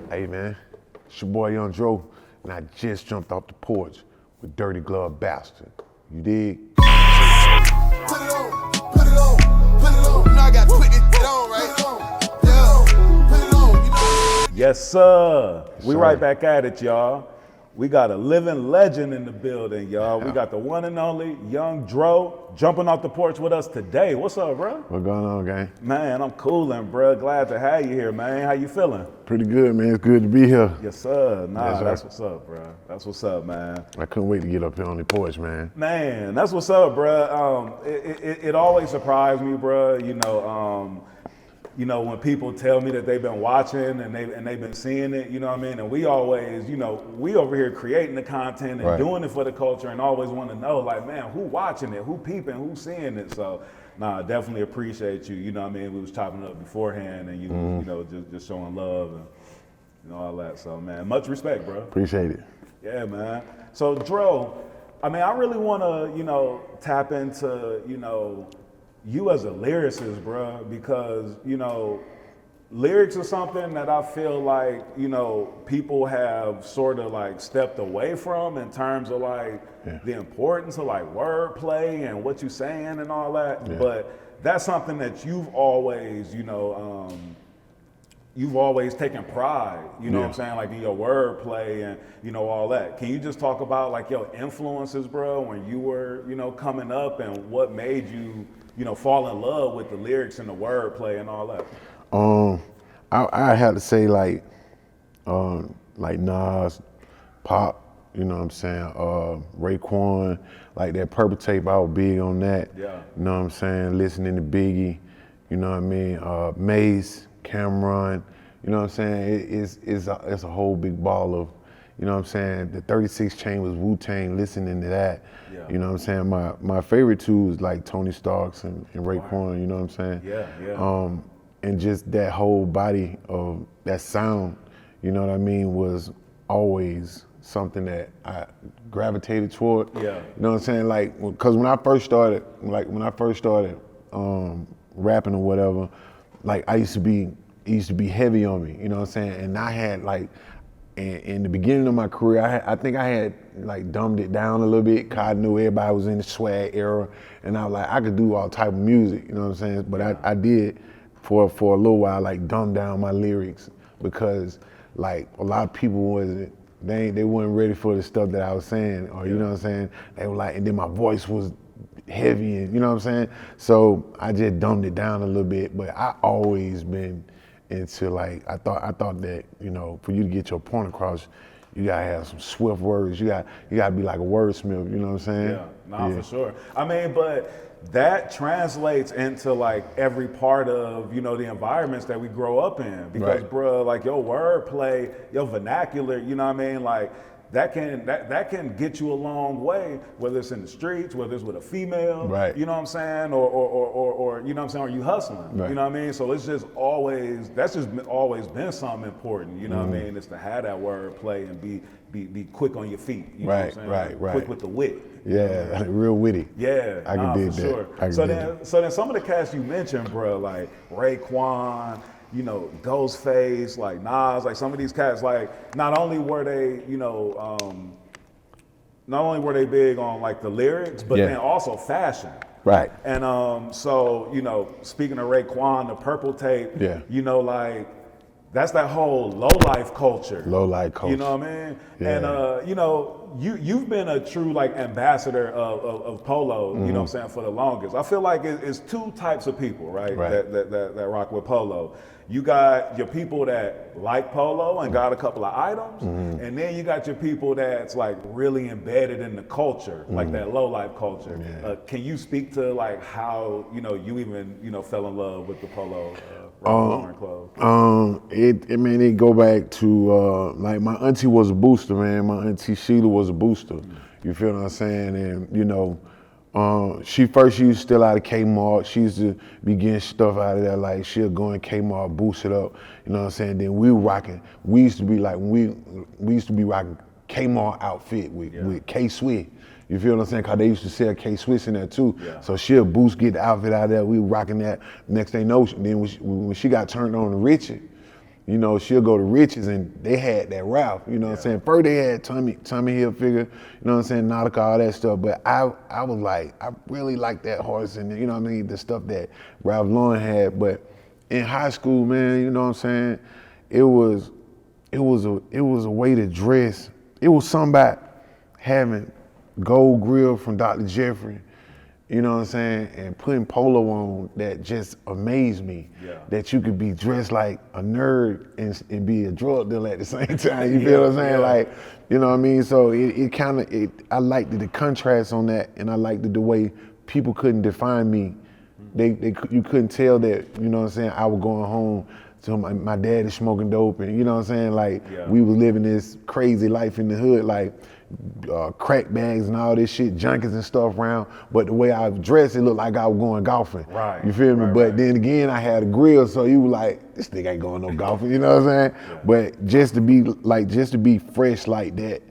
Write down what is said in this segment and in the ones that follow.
Hey man, it's your boy Young Dro, and I just jumped off the porch with Dirty Glove Bastard. You dig? Put it on, put it on, put it on. You know I got to put this on, right? Yeah, put it on, you know. Yes, sir. We right back at it, y'all. We got a living legend in the building, y'all. We got the one and only Young Dro jumping off the porch with us today. What's up, bro? What's going on, gang? Man, I'm coolin', bro. Glad to have you here, man. How you feeling? Pretty good, man. It's good to be here. Yes, sir. Nah, Yes, sir. that's what's up, bro. That's what's up, man. I couldn't wait to get up here on the porch, man. Man, that's what's up, bro. It always surprised me, bro. You know, when people tell me that they've been watching and they've been seeing it, you know what I mean? And we always, we over here creating the content and Right. doing it for the culture and always want to know, like, man, who watching it? Who peeping? Who seeing it? So, nah, I definitely appreciate you. You know what I mean? We was chopping up beforehand and you know, just showing love and all that. So, man, much respect, bro. Appreciate it. Yeah, man. So, Dro, I mean, I really want to, tap into, you as a lyricist, bro, because, lyrics are something that I feel like, people have sort of like stepped away from in terms of like the importance of like wordplay and what you're saying and all that. Yeah. But that's something that you've always, you've always taken pride, you know what I'm saying, like in your wordplay and, all that. Can you just talk about like your influences, bro, when you were, coming up and what made you, fall in love with the lyrics and the wordplay and all that? I had to say like Nas, Pop, you know what I'm saying, Raekwon, like that Purple Tape, I was big on that. Yeah. You know what I'm saying, listening to Biggie, you know what I mean, Mace, Cameron, you know what I'm saying, it's a whole big ball of, you know what I'm saying, the 36 Chain was Wu-Tang, listening to that. Yeah. You know what I'm saying, my favorite two is like Tony Starks and Raekwon, you know what I'm saying? Yeah. And just that whole body of that sound, you know what I mean, was always something that I gravitated toward. Yeah. You know what I'm saying? Like, cause when I first started rapping or whatever, like it used to be heavy on me, you know what I'm saying? And I had like, in the beginning of my career, I think I had like dumbed it down a little bit, cause I knew everybody was in the swag era, and I was like, I could do all type of music, you know what I'm saying? But I did for a little while, like dumb down my lyrics, because like a lot of people they weren't ready for the stuff that I was saying, or you know what I'm saying? They were like, and then my voice was heavy, and you know what I'm saying? So I just dumbed it down a little bit, but I always been into like, I thought that, for you to get your point across, you gotta have some swift words. You gotta be like a wordsmith, you know what I'm saying? For sure. I mean, but that translates into like every part of, the environments that we grow up in. Because bro, like your wordplay, your vernacular, you know what I mean? Like that can get you a long way, whether it's in the streets, whether it's with a female, Right. you know what I'm saying, or you know what I'm saying, or you hustling, Right. you know what I mean? So it's just always always been something important, you know what I mean? It's to have that wordplay and be quick on your feet, you know what I'm saying? Right. Quick with the wit. Yeah, real witty. Yeah, I can dig for that. sure. I can So dig then, that. so then some of the cats you mentioned, bro, like Raekwon, Ghostface, like Nas, like some of these cats, like not only were they, not only were they big on like the lyrics, but then also fashion. Right. And so, speaking of Raekwon, the Purple Tape, like that's that whole low-life culture. Low-life culture. You know what I mean? Yeah. And, you've been a true like ambassador of Polo, you know what I'm saying, for the longest. I feel like it's two types of people, right? That rock with Polo. You got your people that like Polo and got a couple of items, and then you got your people that's like really embedded in the culture, like that low-life culture. Yeah. Can you speak to like how, you even, fell in love with the Polo clothes? It go back to like my auntie was a booster, man. My auntie Sheila was a booster. You feel what I'm saying? And she used to steal out of Kmart. She used to be getting stuff out of there, like she'll go in Kmart, boost it up. You know what I'm saying? Then we used to be rocking Kmart outfit with K-Swiss. You feel what I'm saying? Cause they used to sell K-Swiss in there too. Yeah. So she'll boost, get the outfit out of there. We rocking that. Next thing you know, then when she got turned on to Richard, you know, she'll go to Rich's and they had that Ralph, you know what I'm saying? First they had Tommy Hilfiger, you know what I'm saying, Nautica, all that stuff, but I was like, I really like that horse and, you know what I mean, the stuff that Ralph Lauren had, but in high school, man, you know what I'm saying, it was a way to dress. It was something about having gold grill from Dr. Jeffrey, you know what I'm saying, and putting Polo on that just amazed me. Yeah. That you could be dressed like a nerd and be a drug dealer at the same time. You feel what I'm saying? Like, you know what I mean? So I liked the contrast on that, and I liked the way people couldn't define me. You couldn't tell that, you know what I'm saying, I was going home to my dad is smoking dope, and you know what I'm saying, like we was living this crazy life in the hood, like crack bags and all this shit, junkies and stuff around, but the way I was dressed, it looked like I was going golfing. Right. You feel me? But then again, I had a grill, so you were like, this nigga ain't going no golfing, you know what I'm saying? Yeah. But just to be fresh like that,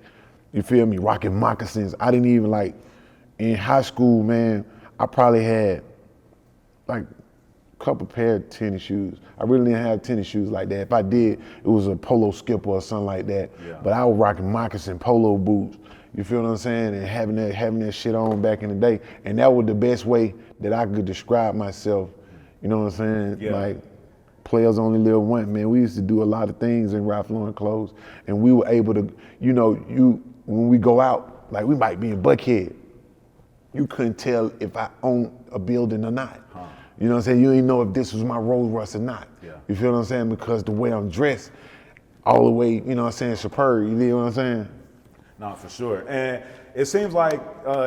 you feel me, rocking moccasins. I didn't even like, in high school, man, I probably had like a couple pair of tennis shoes. I really didn't have tennis shoes like that. If I did, it was a Polo skipper or something like that. Yeah. But I was rocking moccasin Polo boots. You feel what I'm saying? And having that shit on back in the day. And that was the best way that I could describe myself. You know what I'm saying? Yeah. Like, players only live once, man. We used to do a lot of things in Ralph Lauren clothes. And we were able to, you know, when we go out, like we might be in Bankhead, you couldn't tell if I owned a building or not. You know what I'm saying? You didn't know if this was my Rolls Royce or not. Yeah. You feel what I'm saying? Because the way I'm dressed, all the way, you know what I'm saying, superb. You know what I'm saying? No, for sure. And it seems like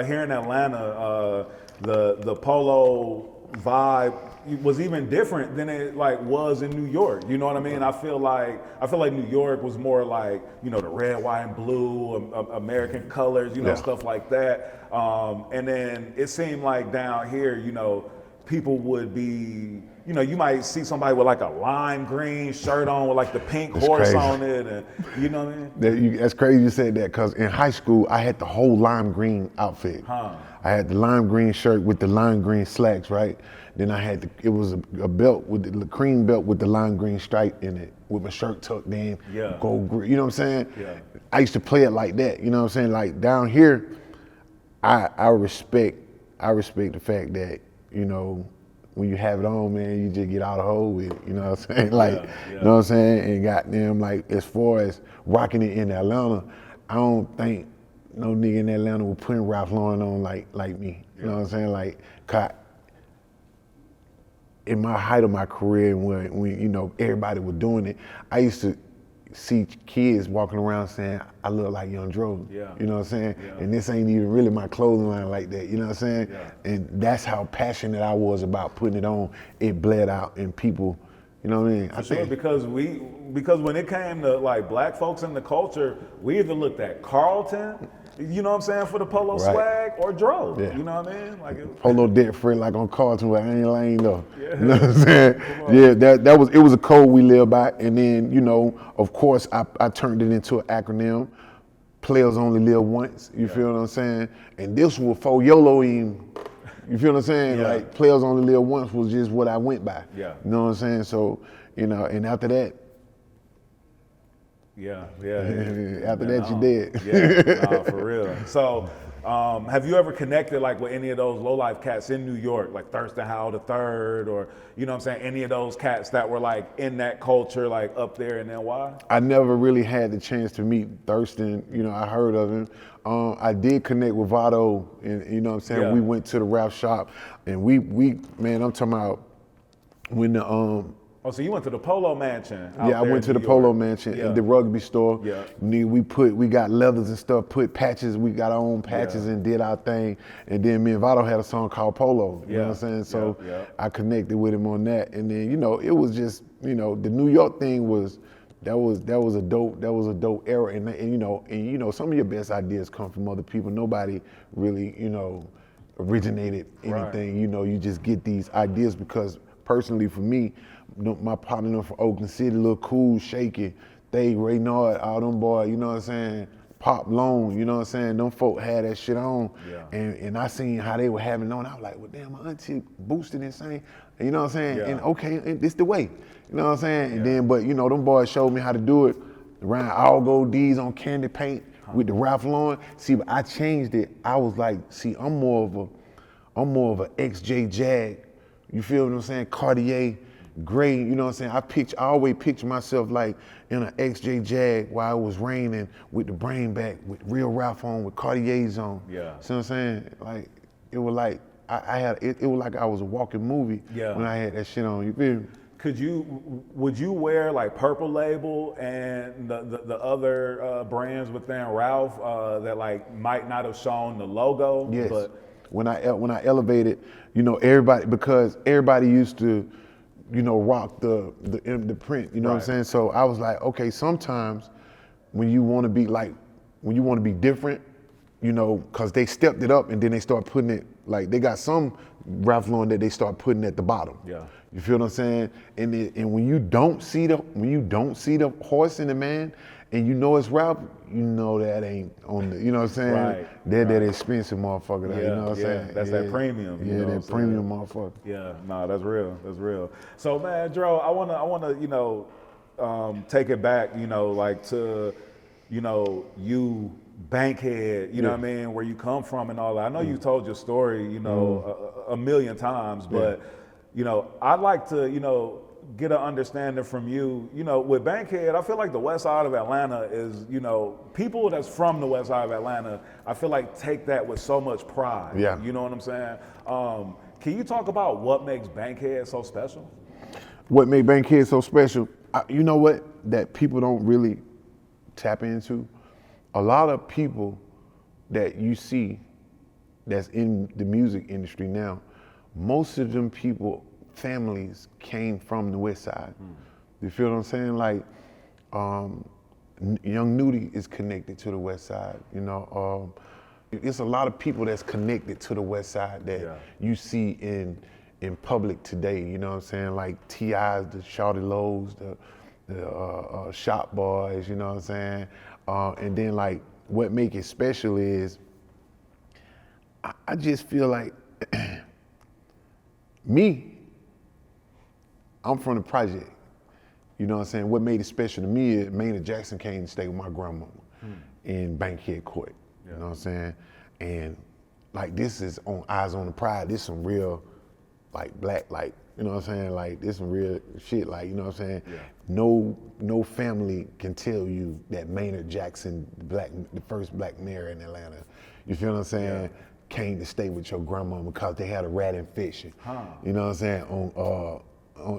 here in Atlanta, the Polo vibe was even different than it like was in New York. You know what I mean? I feel like New York was more like, you know, the red, white, and blue, American colors, you know, stuff like that. And then it seemed like down here, you know, people would be, you know, you might see somebody with like a lime green shirt on with like the pink horse on it, and you know what I mean? That's crazy you said that, because in high school, I had the whole lime green outfit. I had the lime green shirt with the lime green slacks, right? Then I had it was a belt with the cream belt with the lime green stripe in it, with my shirt tucked in, gold green, you know what I'm saying? Yeah. I used to play it like that, you know what I'm saying? Like down here, I respect the fact that, you know, when you have it on, man, you just get out of hole with it, you know what I'm saying? Like, you know what I'm saying? And goddamn, like, as far as rocking it in Atlanta, I don't think no nigga in Atlanta would put Ralph Lauren on like me, you know what I'm saying? Like, in my height of my career, when you know, everybody was doing it, I used to see kids walking around saying, I look like Young Dro, you know what I'm saying? And this ain't even really my clothing line like that, you know what I'm saying? And that's how passionate I was about putting it on. It bled out and people, you know what I mean? For sure, because when it came to like black folks in the culture, we either looked at Carlton, you know what I'm saying, for the Polo swag, or Dro, you know what I mean? Like Polo dead friend like on Carlton, but I ain't lame though. You know what I'm saying? Yeah, it was a code we lived by, and then, you know, of course I turned it into an acronym. Players only live once, you feel what I'm saying? And this was before YOLO even, you feel what I'm saying? Like, players only live once was just what I went by. You know what I'm saying? So, you know, and after that, after that, you did. For real. So, have you ever connected like with any of those low-life cats in New York, like Thurston Howell III, or, you know what I'm saying, any of those cats that were like in that culture, like up there in NY? I never really had the chance to meet Thurston. You know, I heard of him. I did connect with Vado, and you know what I'm saying, we went to the rap shop, and we man, I'm talking about when the Oh, so you went to the Polo Mansion? I went to the Polo Mansion at the rugby store. We got leathers and stuff, put patches, we got our own patches and did our thing. And then me and Vado had a song called Polo, you know what I'm saying? So I connected with him on that. And then, you know, it was just, you know, the New York thing was a dope era. And you know, some of your best ideas come from other people. Nobody really, you know, originated anything. You know, you just get these ideas because personally for me, my partner from Oakland City, Lil Cool, Shaky, they, Ray Nard, all them boys, you know what I'm saying? Pop Lone, you know what I'm saying? Them folk had that shit on. And I seen how they were having it on. I was like, well, damn, my auntie boosted insane. And you know what I'm saying? Yeah. And okay, and this the way. You know what I'm saying? And then, but you know, them boys showed me how to do it. Around all gold D's on candy paint with the Ralph Lauren. See, but I changed it. I was like, see, I'm more of a XJ Jag. You feel what I'm saying? Cartier, gray. You know what I'm saying? I always picture myself like in an XJ Jag while it was raining with the brain back, with real Ralph on, with Cartiers on. Yeah. See what I'm saying? Like it was like it was like I was a walking movie when I had that shit on. You feel me? Would you wear like Purple Label and the other brands within Ralph that like might not have shown the logo? Yes. But when I elevated, you know, because everybody used to, you know, rock the print. You know what I'm saying? So I was like, okay, sometimes when you want to be different, you know, because they stepped it up and then they start putting it, like they got some Ralph Lauren that they start putting at the bottom. Yeah. You feel what I'm saying? And when you don't see the horse in the man, and you know it's Ralph, you know that ain't on the, you know what I'm saying? Right. They're that expensive motherfucker. That, you know what I'm saying? That's that premium. Yeah, you know that premium motherfucker. Yeah, no, that's real. That's real. So man, Dro, I wanna, you know, take it back, you know, like to, you know, you Bankhead, you know what I mean, where you come from and all that. I know you told your story, you know, a million times, but you know, I'd like to, you know, get an understanding from you. You know, with Bankhead, I feel like the west side of Atlanta is, you know, people that's from the west side of Atlanta, I feel like take that with so much pride. Yeah. You know what I'm saying? Can you talk about what makes Bankhead so special? What made Bankhead so special? You know what? That people don't really tap into? A lot of people that you see that's in the music industry now, most of them people, families came from the west side. You feel what I'm saying? Like, Young Nudie is connected to the west side, you know. It's a lot of people that's connected to the west side that you see in public today, you know what I'm saying? Like T.I.'s, the Shawty Lows, the Shop Boys, you know what I'm saying? And then like, what make it special is, I just feel like, I'm from the project. You know what I'm saying? What made it special to me is Maynard Jackson came to stay with my grandmama in Bankhead Court. You know what I'm saying? And like this is on Eyes on the Pride. This some real like black, like, you know what I'm saying? Like this some real shit, like, you know what I'm saying? Yeah. No family can tell you that Maynard Jackson, the first black mayor in Atlanta, you feel what I'm saying? Yeah. Came to stay with your grandmama because they had a rat infection. You know what I'm saying?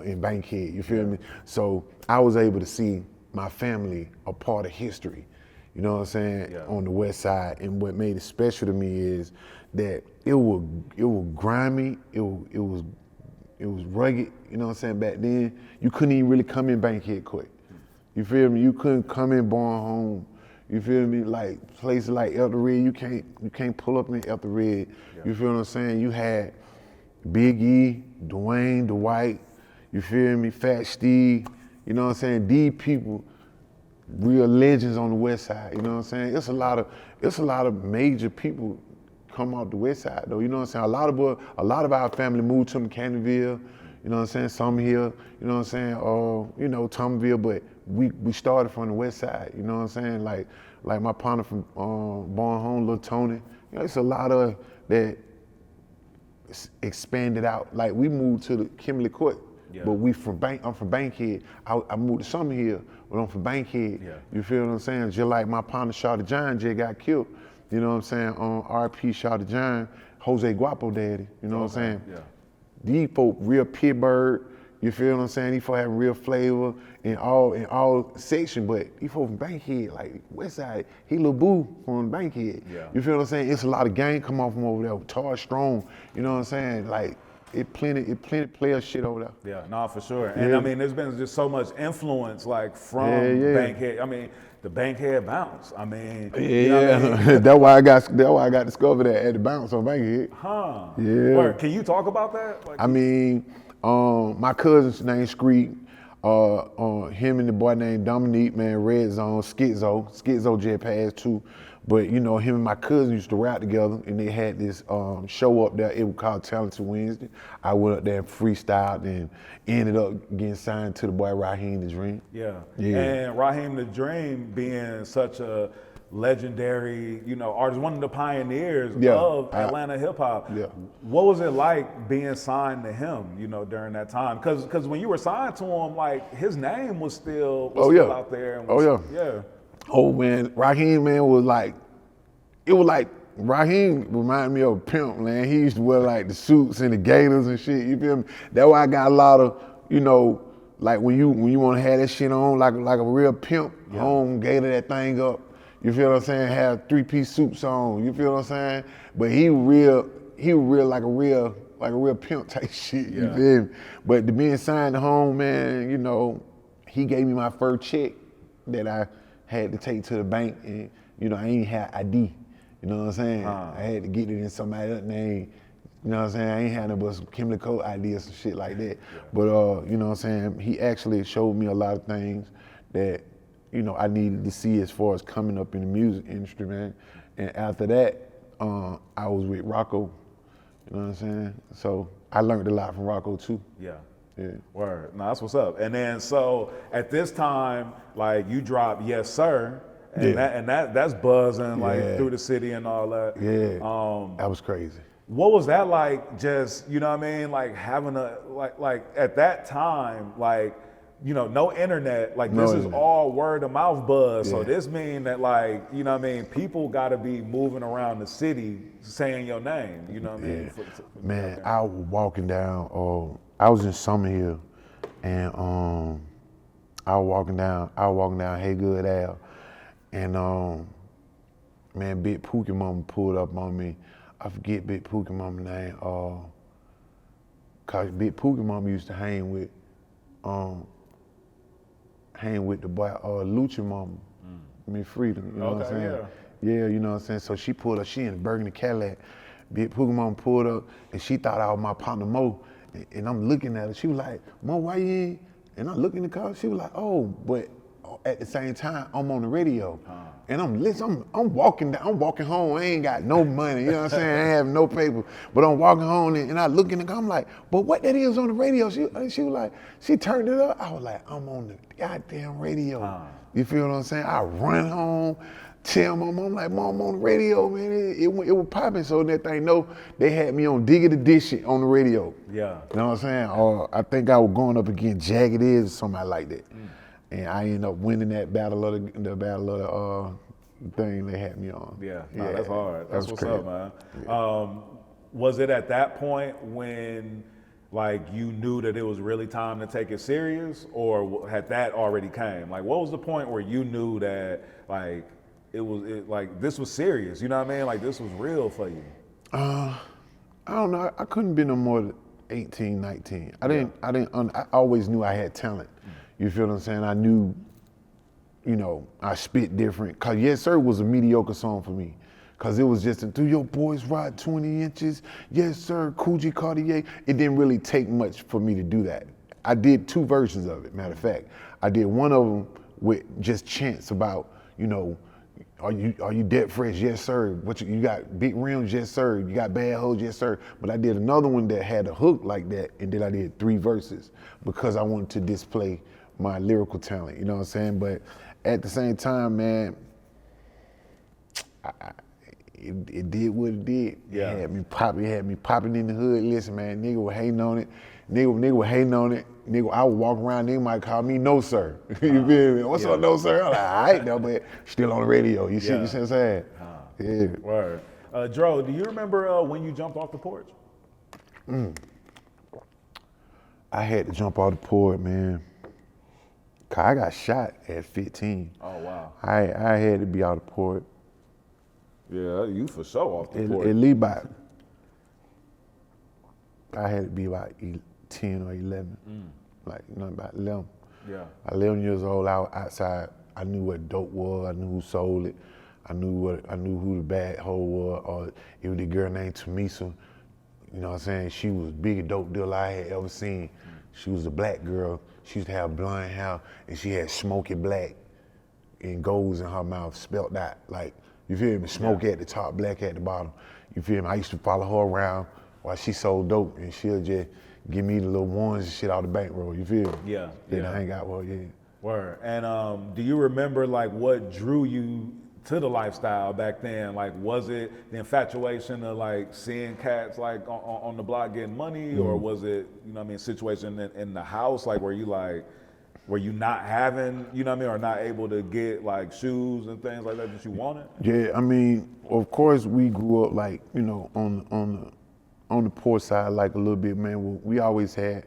In Bankhead, you feel me? So I was able to see my family a part of history, you know what I'm saying, on the west side. And what made it special to me is that it was grimy, it was rugged, you know what I'm saying? Back then, you couldn't even really come in Bankhead quick. You feel me? You couldn't come in Born Home. You feel me? Like places like Elder Red, you can't pull up in Elder Red. You feel what I'm saying? You had Big E, Dwayne, Dwight, you feel me? Fat Steve, you know what I'm saying? These people, real legends on the west side, you know what I'm saying? It's a lot of major people come out the west side though, you know what I'm saying? A lot of our family moved to Canterville, you know what I'm saying? Some here, you know what I'm saying? You know, Thomasville, but we started from the west side, you know what I'm saying? Like my partner from Born Home, Lil Tony, you know, it's a lot of that expanded out. Like we moved to the Kimberly Court. But I'm from Bankhead. I moved to Summer Hill, but I'm from Bankhead. You feel what I'm saying? Just like my partner Shawty John just got killed. You know what I'm saying? On RP Shawty John, Jose Guapo daddy. You know what I'm saying? These folk real pitbird. You feel what I'm saying? These folk have real flavor in all sections, but these folk from Bankhead, like West Side, he Lil Boo from Bankhead. You feel what I'm saying? It's a lot of gang come off from over there. Tar Strong. You know what I'm saying? Like. It plenty player shit over there. Yeah, no, for sure. And I mean, there's been just so much influence, like from Bankhead. I mean, the Bankhead bounce. I mean, you know what I mean? That's why I got discovered at the bounce on Bankhead. Word. Can you talk about that? Like, I mean, my cousin's named Screed. Him and the boy named Dominique, man, Red Zone, Schizo just passed too. But you know, him and my cousin used to rap together, and they had this show up there. It was called Talented Wednesday. I went up there and freestyled, and ended up getting signed to the boy Raheem the Dream. Yeah. Yeah. And Raheem the Dream being such a legendary, you know, artist, one of the pioneers of Atlanta hip hop. Yeah. What was it like being signed to him, you know, during that time? Because when you were signed to him, like his name was still out there. And yeah. Oh man, Raheem man was like, it was like Raheem reminded me of a pimp, man. He used to wear like the suits and the gaiters and shit. You feel me? That's why I got a lot of, you know, like when you want to have that shit on, like a real pimp, home gator that thing up. You feel what I'm saying? Have 3-piece suits on. You feel what I'm saying? But he real like a real pimp type shit. You feel me? But to being signed to home, man, you know, he gave me my first check that I had to take to the bank, and you know, I ain't had ID. You know what I'm saying? I had to get it in somebody else's name. You know what I'm saying? I ain't had no but some Kimberly Code ID or some shit like that. But you know what I'm saying? He actually showed me a lot of things that, you know, I needed to see as far as coming up in the music industry, man. And after that, I was with Rocco. You know what I'm saying? So I learned a lot from Rocco too. Yeah. Yeah. Word. No, that's what's up. And then so at this time, like you dropped Yes Sir, and that's buzzing like through the city and all that. Yeah. That was crazy. What was that like? Just, you know what I mean? Like having a like at that time, like, you know, no internet, like this is all word of mouth buzz. So this mean that, like, you know what I mean, people gotta be moving around the city saying your name, you know what I mean? Man, I was walking down, I was in Summerhill, and I was walking down Hey Good Ave, and man, Big Pookie Mama pulled up on me. I forget Big Pookie Mama name, cause Big Pookie Mama used to hang with the boy Lucha Mama, Miss Freedom, you know what I'm saying? Yeah, you know what I'm saying? So she pulled up, she in the Burgundy Cadillac. Big Pookie Mama pulled up, and she thought I was my partner Mo, and I'm looking at her. She was like, Mo, why you ain't? And I'm looking at the car, she was like, oh, but at the same time, I'm on the radio. And I'm walking home, I ain't got no money, you know what I'm saying? I have no paper, but I'm walking home and I look in the car, I'm like, but what that is on the radio? She was like, she turned it up. I was like, I'm on the goddamn radio. You feel what I'm saying? I run home, tell my mom, like, Mom, I'm on the radio, man. It was popping. So that thing, they had me on Digger the Dish it on the radio. Yeah. You know what I'm saying? Or I think I was going up against Jagged Edge or somebody like that. And I ended up winning that battle of the thing they had me on. Yeah, no, that's hard. That's what's crazy. up, man. Yeah. Was it at that point when, like, you knew that it was really time to take it serious, or had that already came? Like, what was the point where you knew that, like, like this was serious? You know what I mean? Like, this was real for you. I don't know. I couldn't be no more than 18, 19. I always knew I had talent. You feel what I'm saying? I knew, you know, I spit different. Cause Yes Sir was a mediocre song for me. Cause it was just Do Your Boys Ride 20 inches? Yes Sir, Coogee Cartier. It didn't really take much for me to do that. I did 2 versions of it, matter of fact. I did one of them with just chants about, you know, are you dead fresh? Yes sir. You got big rims? Yes sir. You got bad hoes? Yes sir. But I did another one that had a hook like that, and then I did 3 verses because I wanted to display my lyrical talent, you know what I'm saying? But at the same time, man, it did what it did. Yeah. It had me popping in the hood. Listen, man, nigga was hating on it. Nigga was hating on it. Nigga, I would walk around, nigga might call me No Sir. You feel me? What's up, No Sir? I'm like, all right, though, but still on the radio. You see what I'm saying? Yeah. Word. Dro, do you remember when you jumped off the porch? I had to jump off the porch, man. Cause I got shot at 15. Oh, wow. I had to be out of the porch. Yeah, you for sure off the porch. At least I had to be about 10 or 11. Like, you know, about 11. Yeah. 11 years old, I was outside. I knew what dope was. I knew who sold it. I knew who the bad hoe was. Or it was the girl named Tamisa. You know what I'm saying? She was the biggest dope dealer I had ever seen. She was a black girl. She used to have blonde hair, and she had smoky black and golds in her mouth, spelt out like, You feel me? Smoke at the top, black at the bottom. You feel me? I used to follow her around while she sold dope, and she'll just give me the little ones and shit out the bankroll. You feel me? Yeah. Then I hang out with her, yeah. Word. And do you remember like what drew you to the lifestyle back then? Like, was it the infatuation of like seeing cats like on the block getting money, or was it, you know what I mean, situation in the house? Like, were you not having, you know what I mean, or not able to get like shoes and things like that you wanted? Yeah, I mean, of course we grew up like, you know, on the poor side like a little bit, man. We always had,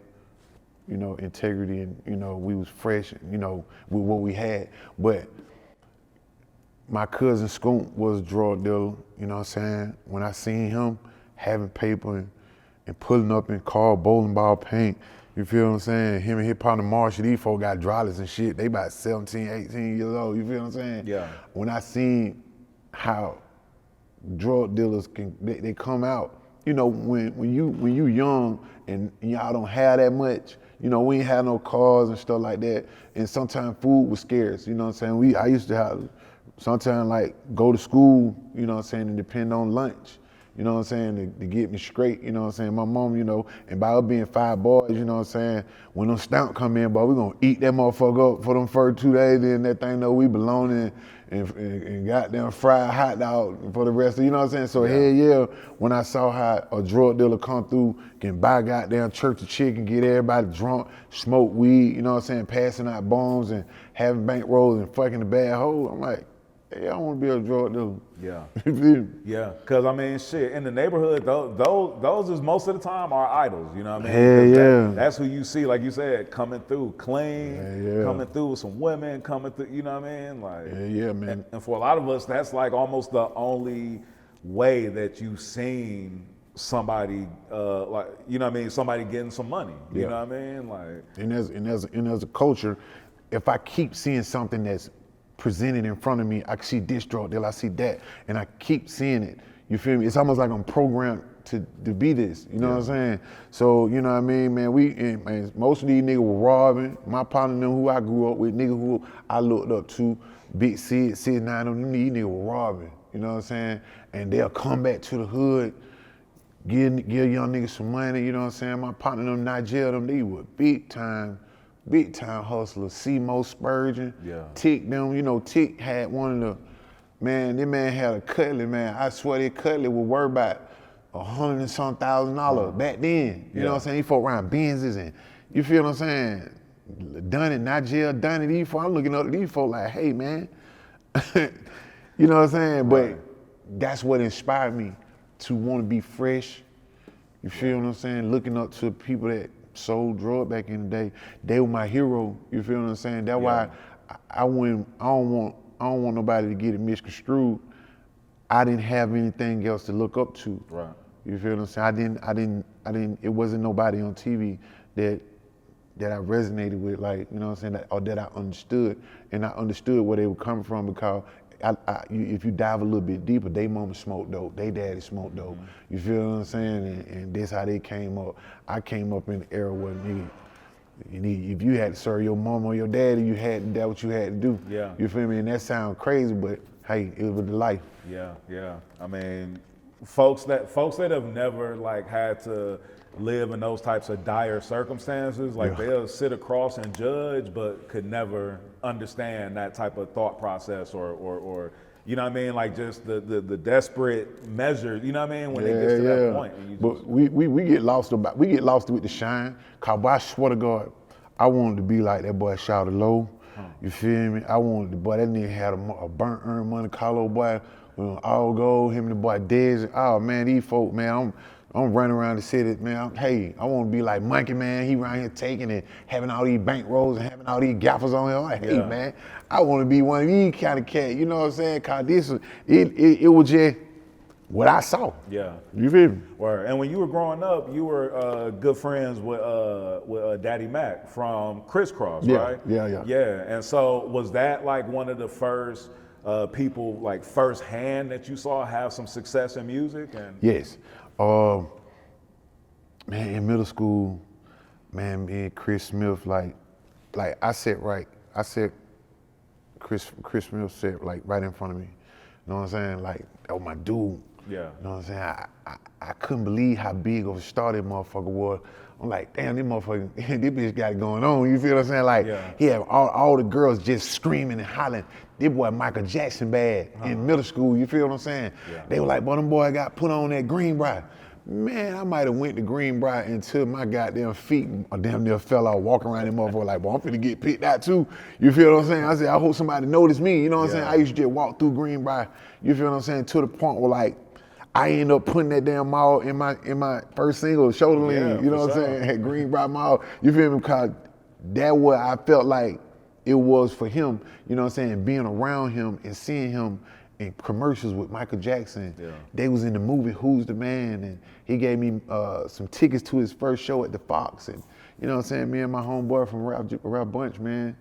you know, integrity, and, you know, we was fresh, you know, with what we had. But my cousin Scoop was a drug dealer, you know what I'm saying? When I seen him having paper and pulling up in car, bowling ball paint, you feel what I'm saying? Him and his partner Marshall, these folks got drivers and shit. They about 17, 18 years old, you feel what I'm saying? Yeah. When I seen how drug dealers they come out, you know, when you young and y'all don't have that much, you know, we ain't have no cars and stuff like that, and sometimes food was scarce, you know what I'm saying? I used to have, sometimes like go to school, you know what I'm saying, and depend on lunch, you know what I'm saying, to get me straight, you know what I'm saying? My mom, you know, and by us being 5 boys, you know what I'm saying, when them stamps come in, boy, we gonna eat that motherfucker up for them first 2 days, then that thing know we belong in, and goddamn fried hot dog for the rest of, you know what I'm saying? So hell yeah, when I saw how a drug dealer come through, can buy goddamn church of chicken, get everybody drunk, smoke weed, you know what I'm saying, passing out bombs and having bankrolls and fucking the bad hole, I'm like, hey, I want to be a drug dealer. Yeah. You feel me? Yeah, because I mean, shit, in the neighborhood, those is most of the time our idols, you know what I mean? Hell 'Cause yeah. That's who you see, like you said, coming through clean, Yeah. coming through with some women, coming through, you know what I mean? Like, Yeah, man. And for a lot of us, that's like almost the only way that you've seen somebody, like, you know what I mean, somebody getting some money, you know what I mean? Like, And as a culture, if I keep seeing something that's presented in front of me, I see this drug dealer, I see that, and I keep seeing it. You feel me? It's almost like I'm programmed to be this. You know what I'm saying? So, you know what I mean, man, man, most of these niggas were robbing. My partner, them who I grew up with, niggas who I looked up to, Big Sid, 9 of them, these niggas were robbing. You know what I'm saying? And they'll come back to the hood, give young niggas some money, you know what I'm saying? My partner, them Nigel, them, they were big time hustlers. C-Mo Spurgeon, Tick, them, you know, Tick had one of the, man, this man had a cutlet, man. I swear that cutlet was worth about $100 and some $1,000 back then. You know what I'm saying? He fought around Benzes and, you feel what I'm saying? Done it, Nigel, done it, these folks. I'm looking up at these folks like, hey, man. You know what I'm saying? But that's what inspired me to want to be fresh. You feel what I'm saying? Looking up to people that sold drugs back in the day. They were my hero. You feel what I'm saying? That's why I don't want nobody to get it misconstrued. I didn't have anything else to look up to. right. You feel what I'm saying? I didn't. It wasn't nobody on TV that I resonated with, like, you know what I'm saying, or that I understood, and I understood where they were coming from, because if you dive a little bit deeper, they mama smoked dope, they daddy smoked dope. You feel what I'm saying? And that's how they came up. I came up in the era where if you had to serve your mama or your daddy, that's what you had to do. Yeah. You feel me? And that sounds crazy, but hey, it was the life. Yeah. I mean, folks that have never like had to live in those types of dire circumstances, like they'll sit across and judge, but could never understand that type of thought process or you know what I mean, like just the desperate measures, you know what I mean, when they get to that point. And But we get lost with the shine. Cause boy, I swear to God, I wanted to be like that boy Shouted Low. You feel me? I wanted the boy, that nigga had a burnt earned money Carlo boy, all gold, him and the boy Dez. Oh man, these folk, man, I'm running around the city, man. I want to be like Monkey, man. He around here taking and having all these bankrolls and having all these gaffers on him. I'm like, hey, man, I want to be one of these kind of cat. You know what I'm saying? Cause it was just what I saw. Yeah. You feel me? Word. And when you were growing up, you were good friends with Daddy Mac from Crisscross, right? Yeah. And so was that like one of the first people, like firsthand, that you saw have some success in music? And Yes. Man, in middle school, man, me and Chris Smith, like Chris Smith sat like right in front of me. know what I'm saying? Like, that was my dude. Yeah. You know what I'm saying? I couldn't believe how big of a star that motherfucker was. I'm like, damn, this motherfucker, this bitch got it going on. You feel what I'm saying? Like, he had all the girls just screaming and hollering. This boy Michael Jackson bad in middle school. You feel what I'm saying? Yeah. They were like, boy, them boy got put on that Greenbrier. Man, I might have went to Greenbrier until my goddamn feet damn near fell out walking around that motherfucker like, boy, I'm finna get picked out too. You feel what I'm saying? I said, I hope somebody notice me. You know what I'm saying? I used to just walk through Greenbrier. You feel what I'm saying? To the point where like, I ended up putting that damn mall in my first single, Shoulder Lean, you know what I'm saying, at Greenbrier Mall. You feel me? Because that what I felt like it was for him, you know what I'm saying, being around him and seeing him in commercials with Michael Jackson. They was in the movie Who's the Man, and he gave me some tickets to his first show at the Fox, and you know what I'm saying, me and my homeboy from Rap Bunch, man,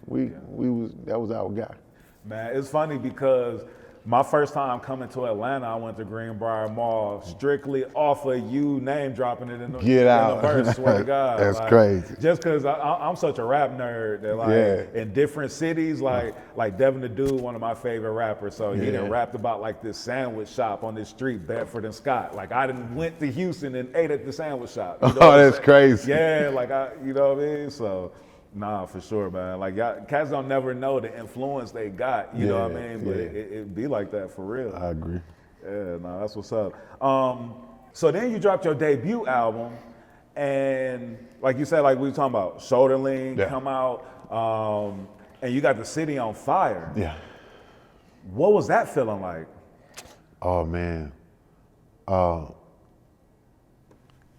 that was our guy. Man, it's funny because my first time coming to Atlanta, I went to Greenbrier Mall strictly off of you name dropping it in the verse, swear to God. That's like, crazy. Just because I'm such a rap nerd that like in different cities, like Devin the Dude, one of my favorite rappers, so he done rapped about like this sandwich shop on this street, Bedford and Scott. Like I done went to Houston and ate at the sandwich shop. You know that's crazy. Yeah, like you know what I mean? So. Nah, for sure, man. Like, cats don't never know the influence they got, you know what I mean? But it be like that for real. I agree. Yeah, nah, that's what's up. So then you dropped your debut album, and like you said, like we were talking about, Shoulder Lean come out, and you got the city on fire. Yeah. What was that feeling like? Oh man,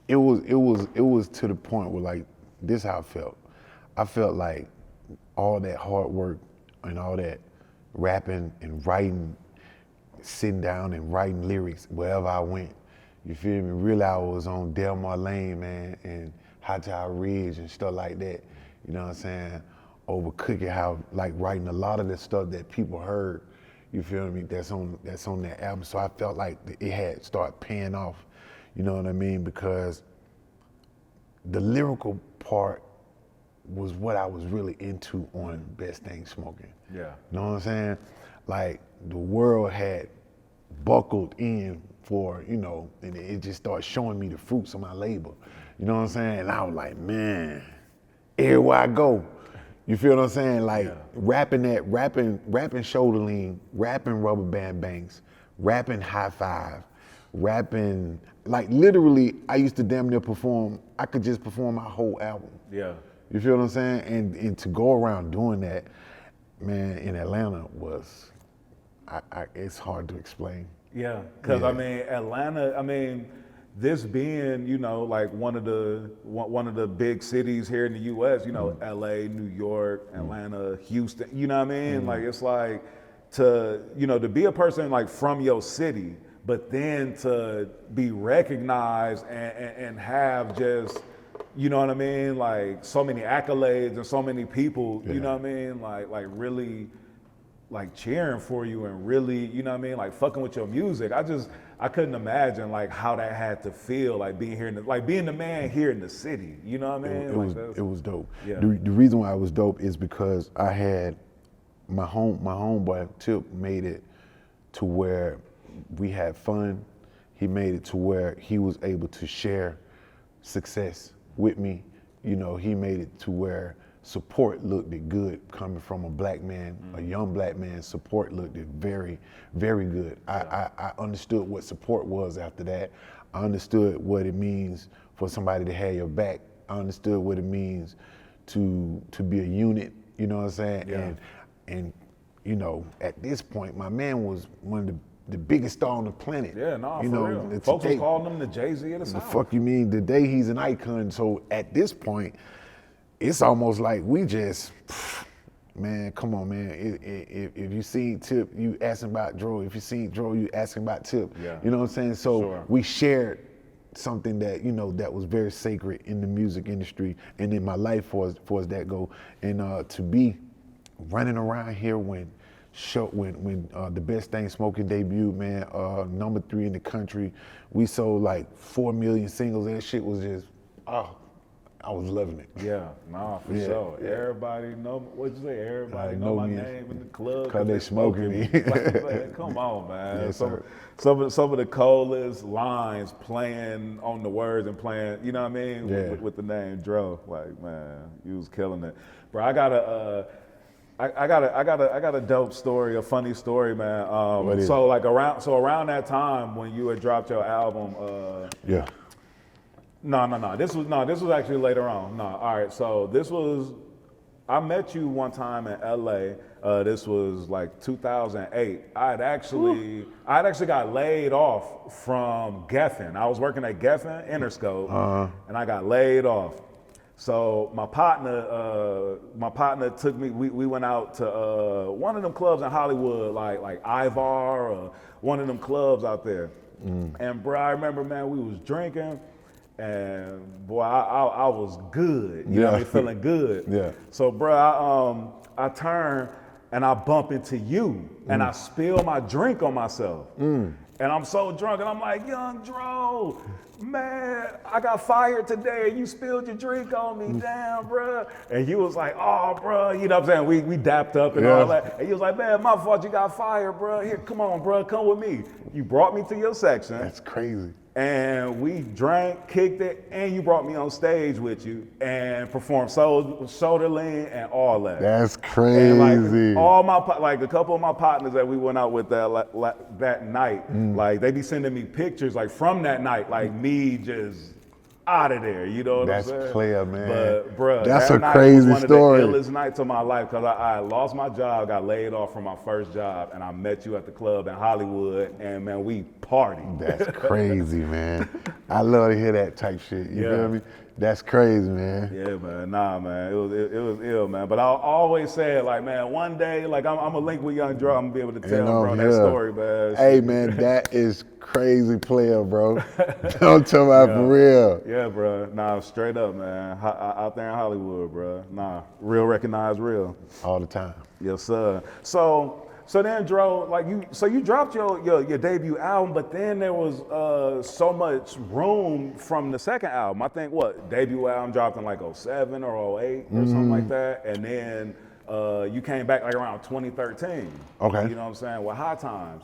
it was to the point where like this how I felt. I felt like all that hard work and all that rapping and writing, sitting down and writing lyrics wherever I went. You feel me? Really, I was on Delmar Lane, man, and High Tide Ridge and stuff like that. You know what I'm saying? Over Cookie House, like writing a lot of the stuff that people heard. You feel me? That's on that album. So I felt like it had started paying off. You know what I mean? Because the lyrical part was what I was really into on Best Thing Smoking. Yeah. You know what I'm saying? Like the world had buckled in for, you know, and it just started showing me the fruits of my labor. You know what I'm saying? And I was like, man, everywhere I go, you feel what I'm saying? Like rapping Shoulder Lean, rapping Rubber Band Banks, rapping High Five, rapping, like literally I used to damn near perform, I could just perform my whole album. Yeah. You feel what I'm saying? And to go around doing that, man, in Atlanta was, it's hard to explain. Yeah, because I mean, Atlanta, I mean, this being, you know, like one of the big cities here in the U.S., you know, L.A., New York, Atlanta, Houston, you know what I mean? Like, it's like to be a person like from your city, but then to be recognized and have just, you know what I mean? Like so many accolades and so many people, you know what I mean? Like really like cheering for you and really, you know what I mean? Like fucking with your music. I couldn't imagine like how that had to feel, like being here being the man here in the city, you know what I mean? It was dope. Yeah. The reason why it was dope is because I had my homeboy Tip made it to where we had fun. He made it to where he was able to share success with me. You know, he made it to where support looked good coming from a black man, a young black man. Support looked very, very good. I understood what support was after that. I understood what it means for somebody to have your back. I understood what it means to be a unit, you know what I'm saying? Yeah. And you know, at this point, my man was one of the biggest star on the planet. Yeah, for real. Folks was calling him the Jay-Z of the South. The fuck you mean? Today he's an icon. So at this point, it's almost like we just, man, come on, man. If you seen Tip, you asking about Dro. If you seen Dro, you asking about Tip. Yeah. You know what I'm saying? So we shared something that, you know, that was very sacred in the music industry and in my life for as that go. And to be running around here when the Best Thing Smoking debuted, man, #3 in the country. We sold like 4 million singles. That shit was just, I was loving it. Yeah, nah, for Yeah, sure. yeah. Everybody know, what'd you say? Everybody Like, know my me name in the club. Cause they smoking me. Like, man, come on, man. Yes, sir. Some of the coldest lines playing on the words and playing, you know what I mean? Yeah. With the name Dro. Like, man, you was killing it. Bro, I got a dope story, a funny story, man. What is So like around that time when you had dropped your album, Yeah. No. This was actually later on. No, all right. So I met you one time in LA. This was like 2008. I had actually got laid off from Geffen. I was working at Geffen Interscope, and I got laid off. So my partner took me. We went out to one of them clubs in Hollywood, like Ivar or one of them clubs out there. And bro, I remember, man, we was drinking. And boy, I was good. You know what I mean? Feeling good. Yeah. So, bro, I turn and I bump into you and I spill my drink on myself. And I'm so drunk and I'm like, Young Dro, man, I got fired today and you spilled your drink on me. Damn, bro. And you was like, oh, bro, you know what I'm saying? We dapped up and all that. And you was like, man, my fault you got fired, bro. Here, come on, bro, come with me. You brought me to your section. That's crazy. And we drank, kicked it, and you brought me on stage with you and performed shoulder lean and all that. That's crazy. And like a couple of my partners that we went out with that night, like they be sending me pictures like from that night, like me just out of there. You know what I'm saying? That's player, man. But bruh, that's that a night crazy was one story. of the illest nights of my life because I lost my job, got laid off from my first job, and I met you at the club in Hollywood, and man, we partied. That's crazy, man. I love to hear that type shit. You feel me? That's crazy, man. Yeah, man. Nah, man. It was ill, man. But I always said, like, man, one day, like, I'm gonna link with Young Dro. I'm gonna be able to tell bro that story, man. Hey, man, that is crazy player, bro. Don't tell me for real. Yeah, bro. Nah, straight up, man. Out there in Hollywood, bro. Nah, real recognized real. All the time. Yes, sir. So then, Dro, like you dropped your debut album, but then there was so much room from the second album. I think debut album dropped in like 07 or 08 or something like that, and then you came back like around 2013. Okay. You know what I'm saying? With High Times,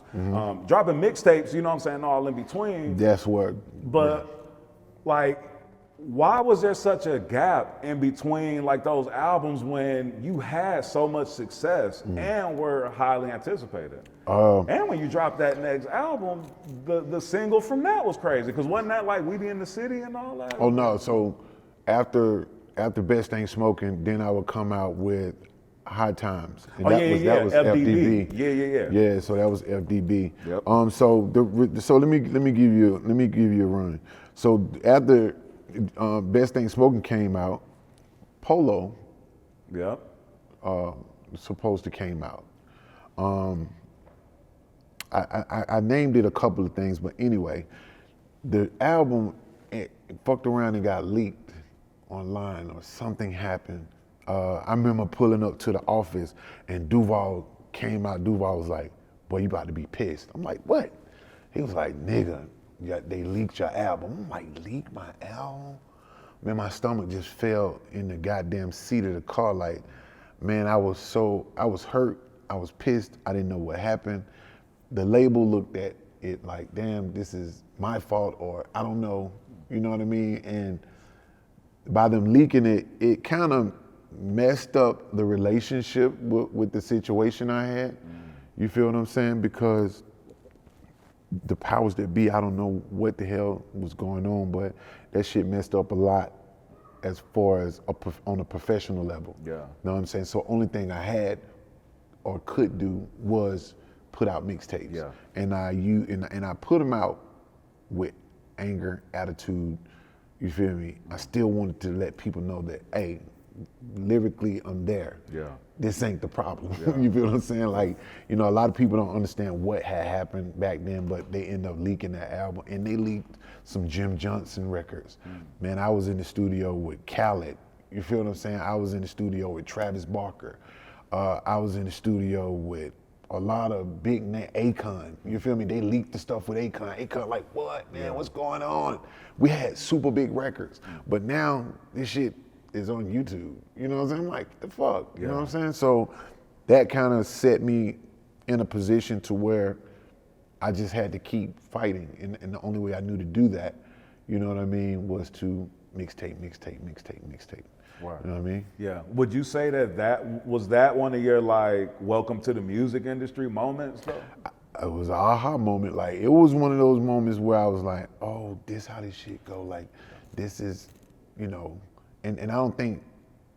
dropping mixtapes. You know what I'm saying? All in between. That's what. But like, why was there such a gap in between like those albums when you had so much success and were highly anticipated? And when you dropped that next album, the single from that was crazy because wasn't that like We Be in the City and all that? Oh no! So after Best Thing Smoking, then I would come out with High Times. And that was FDB. Yeah, so that was FDB. Yep. So let me give you a run. So after Best Thing Smoking came out, Polo supposed to came out. I named it a couple of things, but anyway, the album fucked around and got leaked online or something happened. I remember pulling up to the office and Duval came out. Duval was like, boy, you about to be pissed. I'm like, what? He was like, nigga, they leaked your album. I'm like, leak my album? Man, my stomach just fell in the goddamn seat of the car. Like, man, I was hurt. I was pissed. I didn't know what happened. The label looked at it like, damn, this is my fault, or I don't know, you know what I mean? And by them leaking it, it kind of messed up the relationship with the situation I had. You feel what I'm saying? Because the powers that be, I don't know what the hell was going on, but that shit messed up a lot as far as on a professional level. Yeah. Know what I'm saying? So only thing I had or could do was put out mixtapes. Yeah. And I put them out with anger, attitude. You feel me? I still wanted to let people know that, hey, lyrically, I'm there. Yeah. This ain't the problem. Yeah. You feel what I'm saying? Like, you know, a lot of people don't understand what had happened back then, but they end up leaking that album, and they leaked some Jim Johnson records. Man, I was in the studio with Khaled. You feel what I'm saying? I was in the studio with Travis Barker. I was in the studio with a lot of big name, Akon, you feel me? They leaked the stuff with Akon. Akon like, what, man, what's going on? We had super big records, but now this shit is on YouTube. You know what I'm saying? I'm like, the fuck, you know what I'm saying? So that kind of set me in a position to where I just had to keep fighting. And the only way I knew to do that, you know what I mean, was to mixtape. Right. You know what I mean? Yeah. Would you say that was that one of your like welcome to the music industry moments though? It was an aha moment. Like, it was one of those moments where I was like, oh, this how this shit go. Like, this is, you know, and I don't think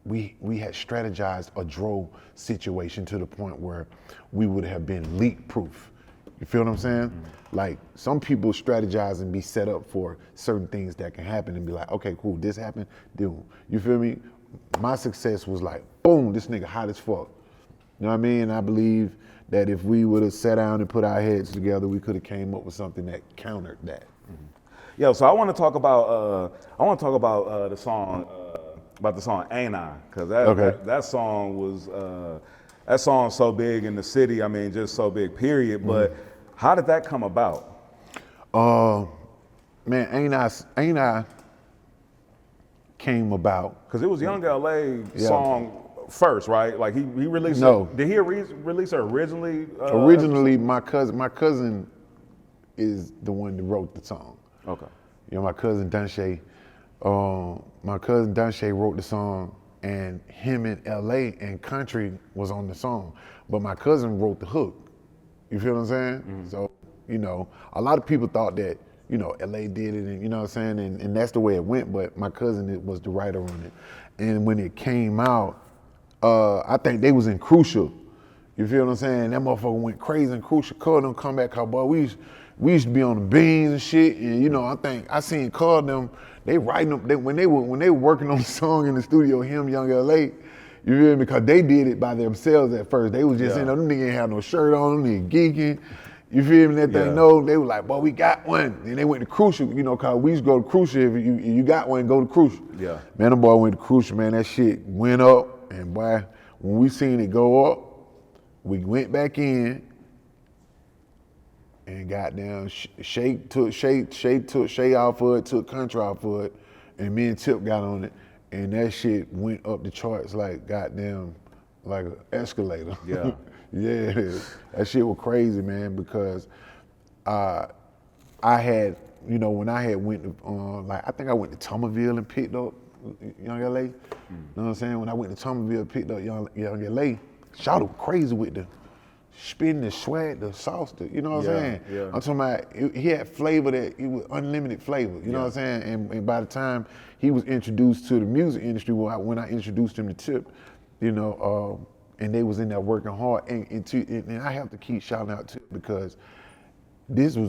we had strategized a Dro situation to the point where we would have been leak proof. You feel what I'm saying? Mm-hmm. Like, some people strategize and be set up for certain things that can happen and be like, okay, cool, this happened, then, you feel me? My success was like, boom, this nigga hot as fuck. You know what I mean? I believe that if we would have sat down and put our heads together, we could have came up with something that countered that. Mm-hmm. Yeah, so I want to talk about the song "Ain't I?" Because that song was that song's so big in the city. I mean, just so big, period. But how did that come about? Man, Ain't I came about because it was Young LA song first, right? Like he released. No. Did he release it originally? Originally, my cousin is the one that wrote the song. Okay. You know, my cousin Danshay wrote the song, and him in LA and country was on the song, but my cousin wrote the hook. You feel what I'm saying? Mm-hmm. So, you know, a lot of people thought that, you know, LA did it, and you know what I'm saying, and that's the way it went, but my cousin was the writer on it. And when it came out, I think they was in Crucial. You feel what I'm saying? That motherfucker went crazy in Crucial. Called them come back, boy. We used to be on the beans and shit, and you know, I think I seen Call them. They writing them when they were working on the song in the studio. Him, Young LA, you feel me? Because they did it by themselves at first. They was just saying, them niggas ain't had no shirt on, them niggas geeking. You feel me? That thing, no, they were like, boy, we got one. And they went to Crucial, you know, cause we used to go to Crucial. If you got one, go to Crucial. Yeah. Man, the boy went to Crucial, man. That shit went up, and boy, when we seen it go up, we went back in, and goddamn, Shay took Shay off for it, took Country off for it, and me and Tip got on it, and that shit went up the charts like goddamn, like an escalator. Yeah. Yeah, that shit was crazy, man, because I had, you know, when I had went to, like, I think I went to Tomerville and picked up Young LA. You know what I'm saying? When I went to Tomerville and picked up Young LA, Shawty was crazy with the spin, the swag, the sauce, you know what I'm saying? Yeah. I'm talking about, he had flavor that, it was unlimited flavor, you know what I'm saying? And by the time he was introduced to the music industry, when I introduced him to Tip, you know, and they was in there working hard, and I have to keep shouting out Tip because these were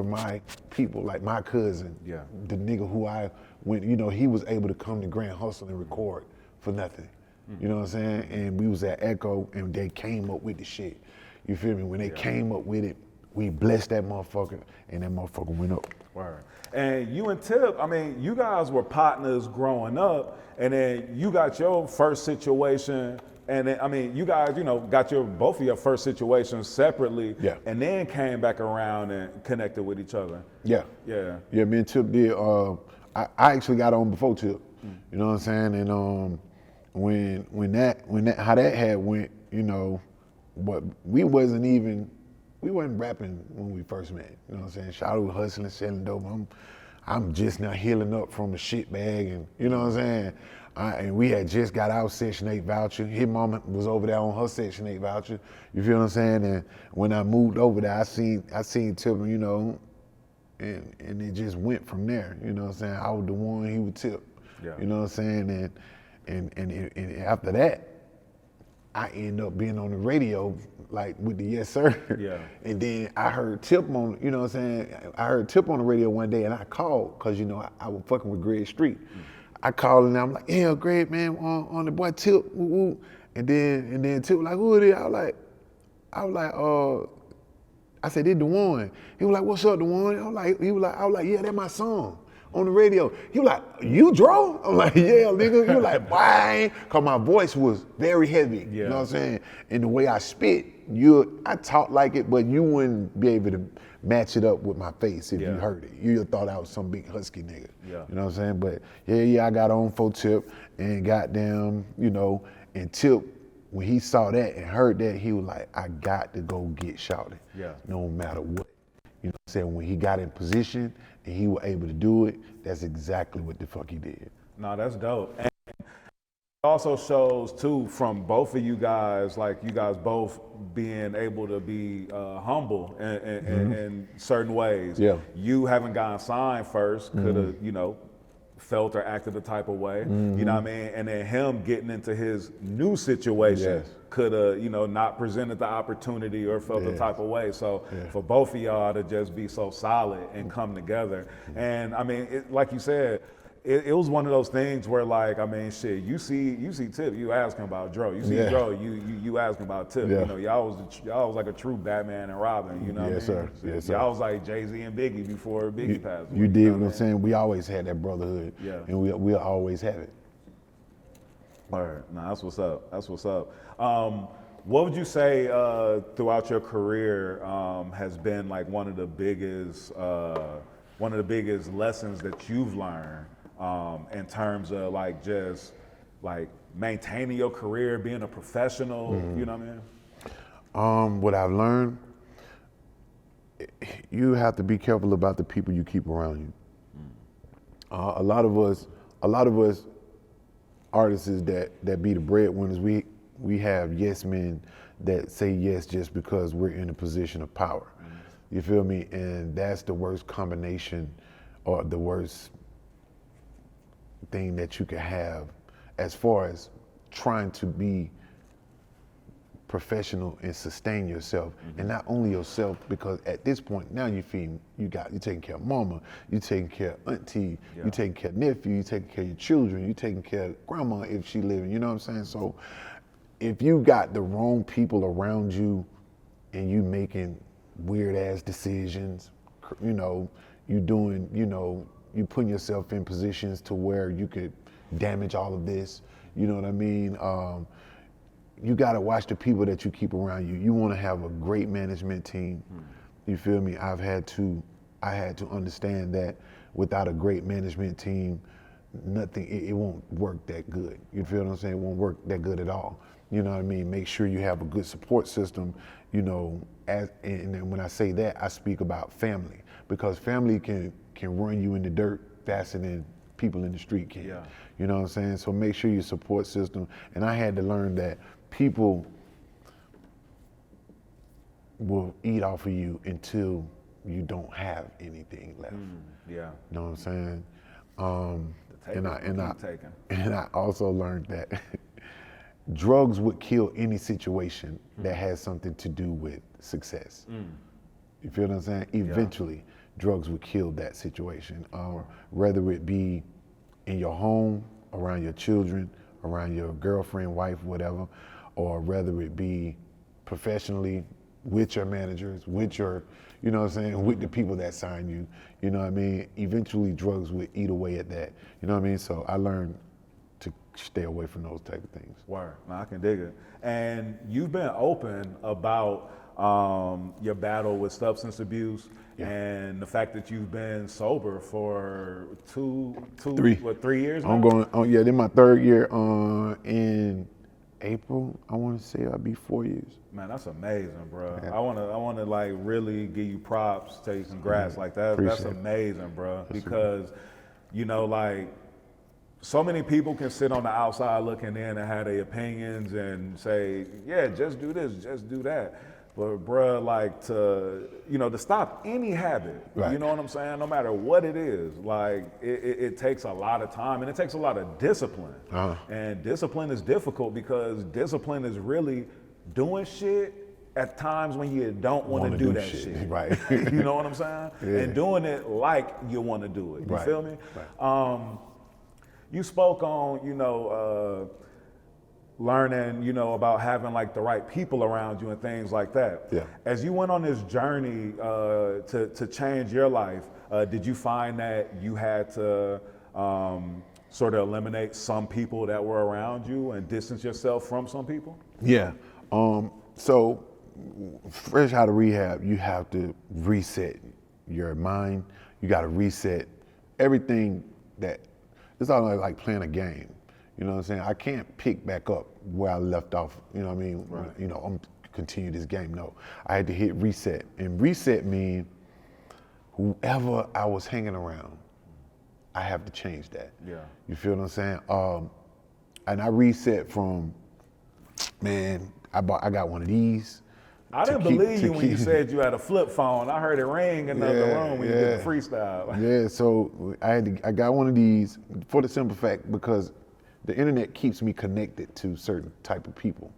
my people, like my cousin, the nigga who I went, you know, he was able to come to Grand Hustle and record for nothing. You know what I'm saying? And we was at Echo, and they came up with the shit. You feel me? When they came up with it, we blessed that motherfucker, and that motherfucker went up. Word. And you and Tip, I mean, you guys were partners growing up, and then you got your first situation, and then, I mean, you guys, you know, got both of your first situations separately, and then came back around and connected with each other. Yeah. Yeah, me and Tip did. I actually got on before Tip. You know what I'm saying? And when that how that had went, you know, but we wasn't rapping when we first met. You know what I'm saying? Shawty was hustling, selling dope. I'm just now healing up from the shit bag, and you know what I'm saying? And we had just got our Section 8 voucher. His mama was over there on her Section 8 voucher. You feel what I'm saying? And when I moved over there, I seen Tip, you know, and it just went from there. You know what I'm saying? I was the one, he was Tip. Yeah. You know what I'm saying? And after that, I ended up being on the radio, like with the Yes Sir. Yeah. And then I heard Tip on, you know what I'm saying? I heard Tip on the radio one day, and I called, cause you know I was fucking with Greg Street. I called, and I'm like, yeah, Greg, man, on the boy Tip, woo woo. And then Tip was like, who it is? I was like, I said, this the one. He was like, what's up, the one? I was like, yeah, that's my song. on the radio. He was like, you Dro? I'm like, yeah, nigga. He was like, why? Cause my voice was very heavy. You know what I'm saying? And the way I spit, I talk like it, but you wouldn't be able to match it up with my face if you heard it. You'd have thought I was some big husky nigga. Yeah. You know what I'm saying? But I got on for Tip and goddamn, and Tip, when he saw that and heard that, he was like, I got to go get Shawty. Yeah. No matter what. You know what I'm saying? When he got in position and he was able to do it, that's exactly what the fuck he did. No, that's dope. And it also shows too, from both of you guys, like you guys both being able to be humble in certain ways. Yeah. You haven't gotten signed first, could have, felt or acted a type of way, you know what I mean? And then him getting into his new situation could have, not presented the opportunity or felt the type of way. So for both of y'all to just be so solid and come together. And I mean, like you said, it was one of those things where, like, I mean, shit, you see Tip, you ask him about Dro. You see Dro, you ask him about Tip. You know, y'all was like a true Batman and Robin. You know what I mean? Sir. Yes, sir. Y'all was like Jay-Z and Biggie before Biggie passed away. You did what I'm saying. We always had that brotherhood, and we'll always have it. Word. Nah, that's what's up. That's what's up. What would you say throughout your career has been like one of the biggest lessons that you've learned in terms of like just like maintaining your career, being a professional, you know what I mean? What I've learned, you have to be careful about the people you keep around you. A lot of us artists that be the breadwinners, we have yes men that say yes just because we're in a position of power. You feel me? And that's the worst combination or the worst thing that you could have as far as trying to be professional and sustain yourself. And not only yourself, because at this point now you're taking care of mama, you're taking care of auntie, you're taking care of nephew, you're taking care of your children, you're taking care of grandma if she living, you know what I'm saying? So if you got the wrong people around you and you making weird ass decisions, you putting yourself in positions to where you could damage all of this, you know what I mean? You gotta watch the people that you keep around you. You wanna have a great management team, you feel me? I had to understand that without a great management team, it won't work that good. You feel what I'm saying? It won't work that good at all. You know what I mean? Make sure you have a good support system, and then when I say that, I speak about family, because family can run you in the dirt faster than people in the street can. Yeah. You know what I'm saying? So make sure your support system, and I had to learn that people will eat off of you until you don't have anything left. You know what I'm saying? And I also learned that drugs would kill any situation that has something to do with success. You feel what I'm saying? Eventually, drugs would kill that situation. Whether it be in your home, around your children, around your girlfriend, wife, whatever, or whether it be professionally with your managers, with your, you know what I'm saying, with the people that sign you, you know what I mean? Eventually drugs would eat away at that, you know what I mean? So I learned to stay away from those type of things. Word, no, I can dig it. And you've been open about your battle with substance abuse and the fact that you've been sober for 3 years now? I'm going, this is my third year in April. I want to say I'll be 4 years. Man, that's amazing, bro. Yeah. I want to like really give you props, tell you congrats, like that. That's amazing, bro. Because, like, so many people can sit on the outside looking in and have their opinions and say, yeah, just do this, just do that. But bruh, like to stop any habit, you know what I'm saying? No matter what it is, like it takes a lot of time and it takes a lot of discipline. And discipline is difficult because discipline is really doing shit at times when you don't want to do that shit. Right. You know what I'm saying? Yeah. And doing it like you want to do it. You feel me? Right. You spoke on, learning, you know, about having like the right people around you and things like that. Yeah. As you went on this journey to change your life, did you find that you had to sort of eliminate some people that were around you and distance yourself from some people? Yeah. So fresh out of rehab, you have to reset your mind. You got to reset everything that, it's all like playing a game. You know what I'm saying? I can't pick back up where I left off, you know what I mean? Right. You know, I'm continue this game. No, I had to hit reset. And reset means whoever I was hanging around, I have to change that. Yeah. You feel what I'm saying? And I reset from, man, I got one of these. I didn't believe you when you said you had a flip phone. I heard it ring in the other room when you did the freestyle. Yeah, so I got one of these for the simple fact because the internet keeps me connected to certain type of people.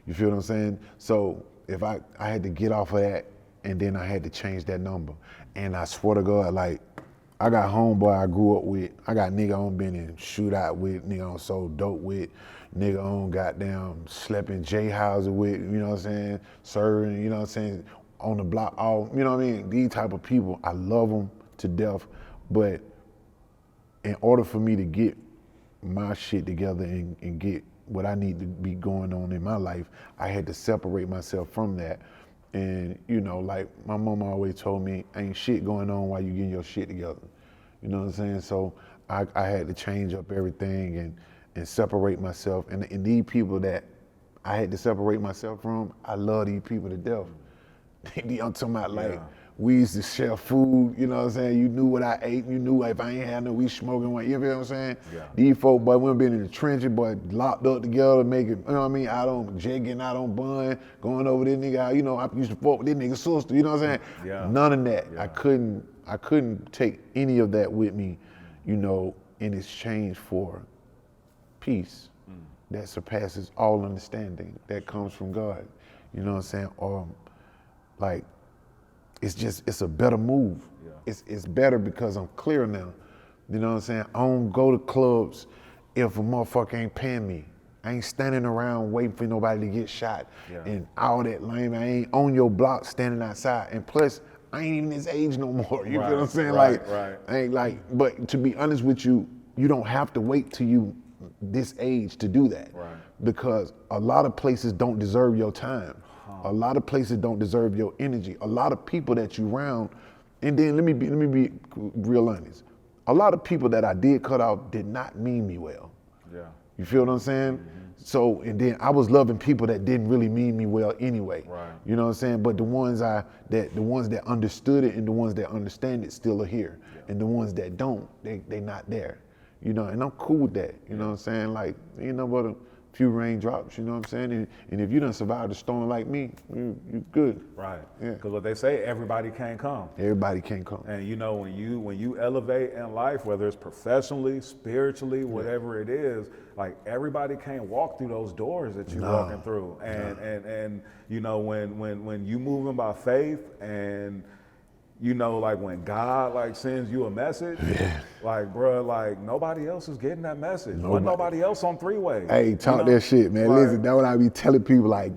You feel what I'm saying? So if I had to get off of that and then I had to change that number. And I swear to God, like, I got homeboy I grew up with. I got nigga on been in shootout with, nigga on sold dope with, nigga on goddamn slept in J houses with, you know what I'm saying, serving, you know what I'm saying, on the block, all, you know what I mean? These type of people, I love them to death, but in order for me to get my shit together and get what I need to be going on in my life, I had to separate myself from that. And, you know, like my mama always told me, ain't shit going on while you getting your shit together. You know what I'm saying? So I had to change up everything and separate myself. And these people that I had to separate myself from, I love these people to death. I'm talking about like, we used to share food, you know what I'm saying? You knew what I ate, you knew if I ain't had no, we smoking one, you feel what I'm saying? Yeah. These folk, boy, we been in the trenches, boy, locked up together, making, you know what I mean, out on, getting out on bun, going over this nigga, you know, I used to fuck with this nigga's sister, you know what I'm saying? Yeah. None of that. Yeah. I couldn't take any of that with me, you know, in exchange for peace that surpasses all understanding that comes from God, you know what I'm saying? Or like, it's a better move. Yeah. It's better because I'm clear now. You know what I'm saying? I don't go to clubs if a motherfucker ain't paying me. I ain't standing around waiting for nobody to get shot and all that lame. I ain't on your block standing outside. And plus, I ain't even this age no more. You feel what I'm saying? I ain't like, but to be honest with you, you don't have to wait till you this age to do that. Right. Because a lot of places don't deserve your time. A lot of places don't deserve your energy. A lot of people that you round, and then let me be real honest. A lot of people that I did cut off did not mean me well. Yeah. You feel what I'm saying? So, and then I was loving people that didn't really mean me well anyway. Right. You know what I'm saying? But the ones that understood it and the ones that understand it still are here. Yeah. And the ones that don't, they not there. You know, and I'm cool with that. You know what I'm saying? Like, you know what? Few raindrops, you know what I'm saying? And if you done survived a storm like me, you good. Right. Yeah. Because what they say, everybody can't come. Everybody can't come. And you know, when you elevate in life, whether it's professionally, spiritually, whatever it is, like everybody can't walk through those doors that you're walking through. And you know, when you moving by faith and you know, like when God like sends you a message, like bro, like nobody else is getting that message. Nobody else on three-way. Hey, talk that shit, man. Like, listen, that's what I be telling people, like,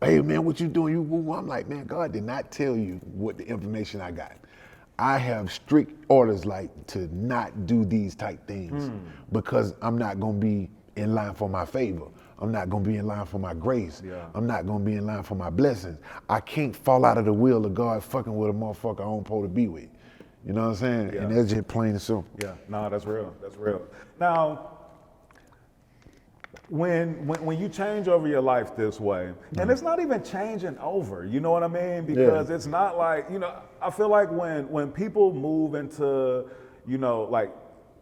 hey man, what you doing? I'm like, man, God did not tell you what the information I got. I have strict orders like to not do these type things because I'm not gonna be in line for my favor. I'm not gonna be in line for my grace. Yeah. I'm not gonna be in line for my blessings. I can't fall out of the will of God fucking with a motherfucker I don't supposed to be with. You know what I'm saying? Yeah. And that's just plain and simple. Yeah, no, that's real. That's real. Now, when you change over your life this way, and it's not even changing over, you know what I mean? Because it's not like, you know, I feel like when people move into, you know, like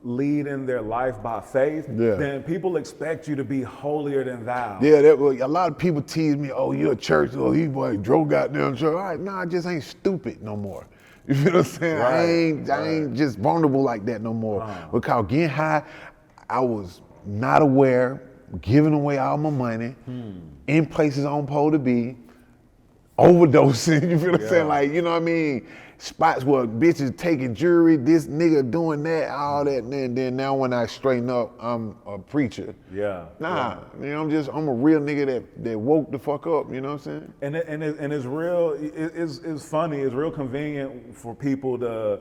leading their life by faith, then people expect you to be holier than thou. Yeah, a lot of people tease me, oh, you're a church, oh, he boy drove goddamn church. All right, nah, I just ain't stupid no more. You feel what I'm saying? Right. I ain't just vulnerable like that no more. Because getting high, I was not aware, giving away all my money, in places I'm supposed to be, overdosing, you feel what I'm Yeah. saying? Like, you know what I mean? Spots where bitches taking jewelry, this nigga doing that, all that, and then now when I straighten up, I'm a preacher. Yeah. Nah, you know, I'm a real nigga that woke the fuck up, you know what I'm saying? And it's real. It's funny. It's real convenient for people to,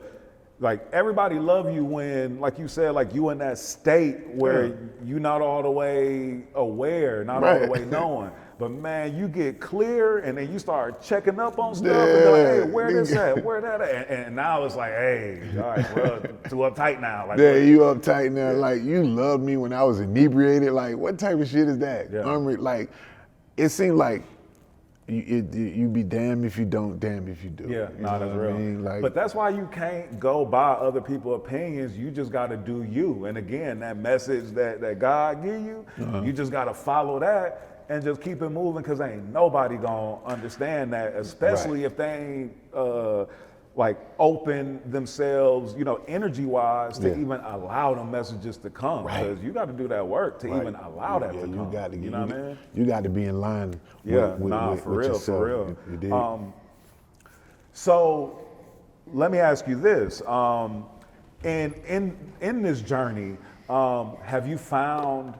like, everybody love you when, like you said, like you in that state where you not all the way aware, not all the way knowing. But man, you get clear and then you start checking up on stuff and be like, hey, where this at? Where that at? And now it's like, hey, all right, well, too uptight now. Like, Yeah, you uptight now. Like, you loved me when I was inebriated. Like, what type of shit is that? Yeah. Like, it seemed like you be damned if you don't, damned if you do. Yeah, You nah, know that's what I real. mean? Like, But that's why you can't go by other people's opinions. You just got to do you. And again, that message that God give you, you just got to follow that and just keep it moving, because ain't nobody gonna understand that, especially if they ain't like open themselves, you know, energy wise to even allow the messages to come. Because you got to do that work to even allow that to come. You got to get, you know what I mean? You got to be in line Yeah, with for real, yourself. for real. You dig? So let me ask you this. And in this journey, have you found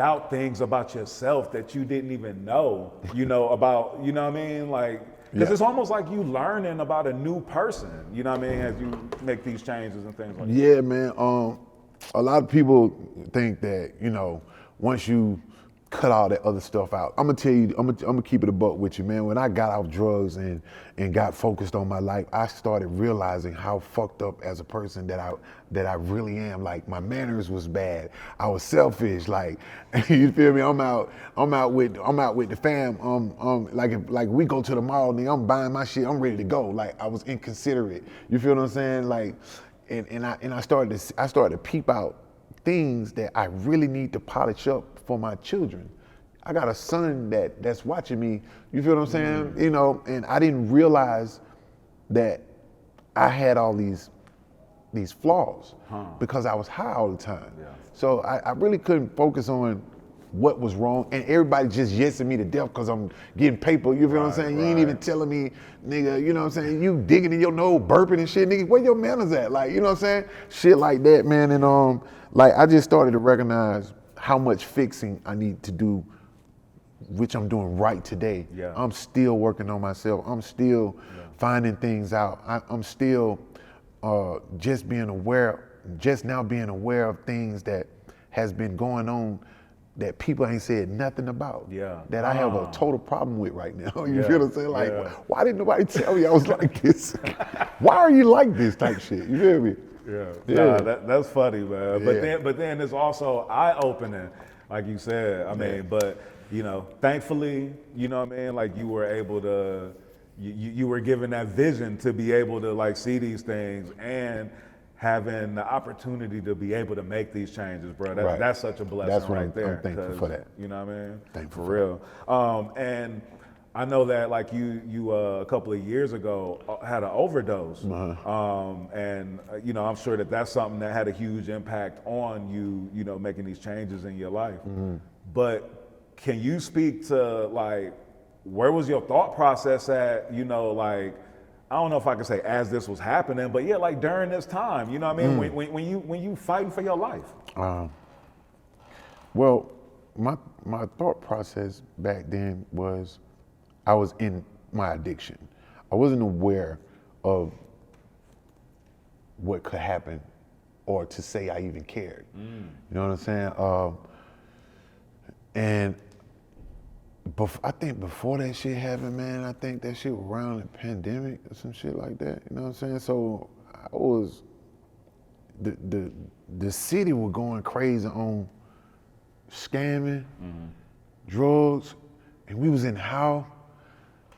out things about yourself that you didn't even know, about, you know what I mean? Like, because it's almost like you learning about a new person, you know what I mean, as you make these changes and things like that. Yeah, man. A lot of people think that, once you cut all that other stuff out, I'm gonna tell you, I'm gonna keep it a buck with you, man. When I got off drugs and got focused on my life, I started realizing how fucked up as a person that I really am. Like, my manners was bad. I was selfish. Like, you feel me? I'm out with the fam. Like we go to the mall, nigga, I'm buying my shit. I'm ready to go. Like, I was inconsiderate. You feel what I'm saying? Like, and I started to peep out things that I really need to polish up for my children. I got a son that's watching me, you feel what I'm saying? And I didn't realize that I had all these flaws because I was high all the time. Yeah. So I really couldn't focus on what was wrong, and everybody just yesing me to death because I'm getting paper, you feel what I'm saying? You ain't even telling me, nigga, you know what I'm saying? You digging in your nose, burping and shit, nigga, where your manners at? Like, you know what I'm saying? Shit like that, man. And like, I just started to recognize how much fixing I need to do, which I'm doing right today. Yeah. I'm still working on myself. I'm still finding things out. I'm still just now being aware of things that has been going on that people ain't said nothing about. Yeah. That I have a total problem with right now. You Yeah. feel what I'm saying? Like, Yeah. why didn't nobody tell me I was like this? Why are you like this type shit? You feel me? Yeah. Nah, that's funny, man. Yeah. But then it's also eye-opening, like you said. I mean, but thankfully, you know what I mean? Like, you were able to, you were given that vision to be able to, like, see these things and having the opportunity to be able to make these changes, bro. That's such a blessing. That's what right there. I'm thankful for that. You know what I mean? Thankful for real. And I know that, like, you a couple of years ago had an overdose, and I'm sure that's something that had a huge impact on you, making these changes in your life. But can you speak to, like, where was your thought process at? Like, I don't know if I could say as this was happening, but yeah, like during this time, you know what I mean? When you fighting for your life. Well, my thought process back then was I was in my addiction. I wasn't aware of what could happen or to say I even cared. You know what I'm saying? And I think before that shit happened, man, I think that shit was around the pandemic or some shit like that. You know what I'm saying? So I was, the city was going crazy on scamming, drugs, and we was in house.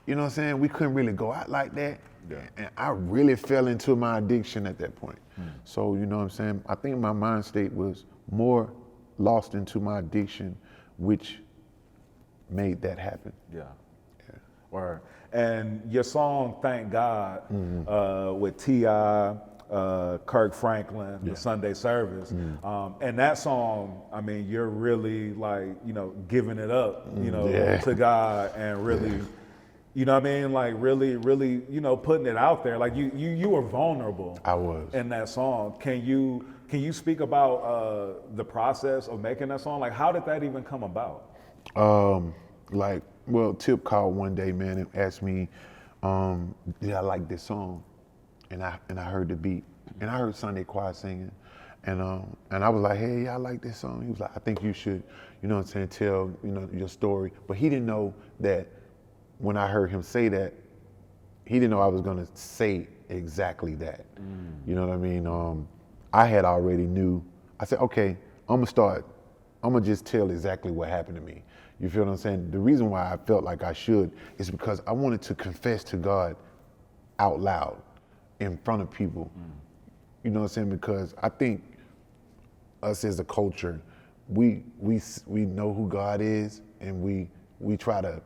You know what I'm saying? We couldn't really go out like that. Yeah. And I really fell into my addiction at that point. So, you know what I'm saying? I think my mind state was more lost into my addiction, which made that happen. Yeah. Word. And your song "Thank God" with T.I., Kirk Franklin, the Sunday Service, and that song, I mean, you're really, like, giving it up, to God and really You know what I mean? Like really, really, you know, putting it out there. Like you were vulnerable. I was. In that song. Can you speak about the process of making that song? Like, how did that even come about? Tip called one day, man, and asked me, did I like this song? And I heard the beat, and I heard Sunday Choir singing, and I was like, hey, yeah, I like this song. He was like, I think you should, you know what I'm saying, tell, you know, your story. But he didn't know that when I heard him say that, he didn't know I was gonna say exactly that. You know what I mean? I had already knew. I said, okay, I'm gonna just tell exactly what happened to me. You feel what I'm saying? The reason why I felt like I should is because I wanted to confess to God out loud in front of people. You know what I'm saying? Because I think us as a culture, we know who God is, and we try to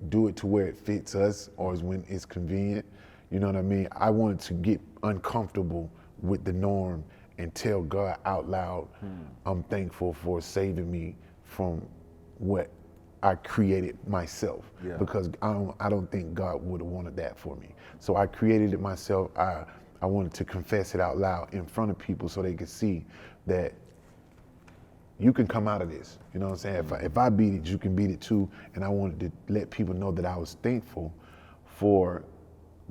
do it to where it fits us or is when it's convenient. You know what I mean? I wanted to get uncomfortable with the norm and tell God out loud, I'm thankful for saving me from what I created myself. Yeah. Because I don't think God would have wanted that for me. So I created it myself. I wanted to confess it out loud in front of people so they could see that you can come out of this. You know what I'm saying? If I beat it, you can beat it too. And I wanted to let people know that I was thankful for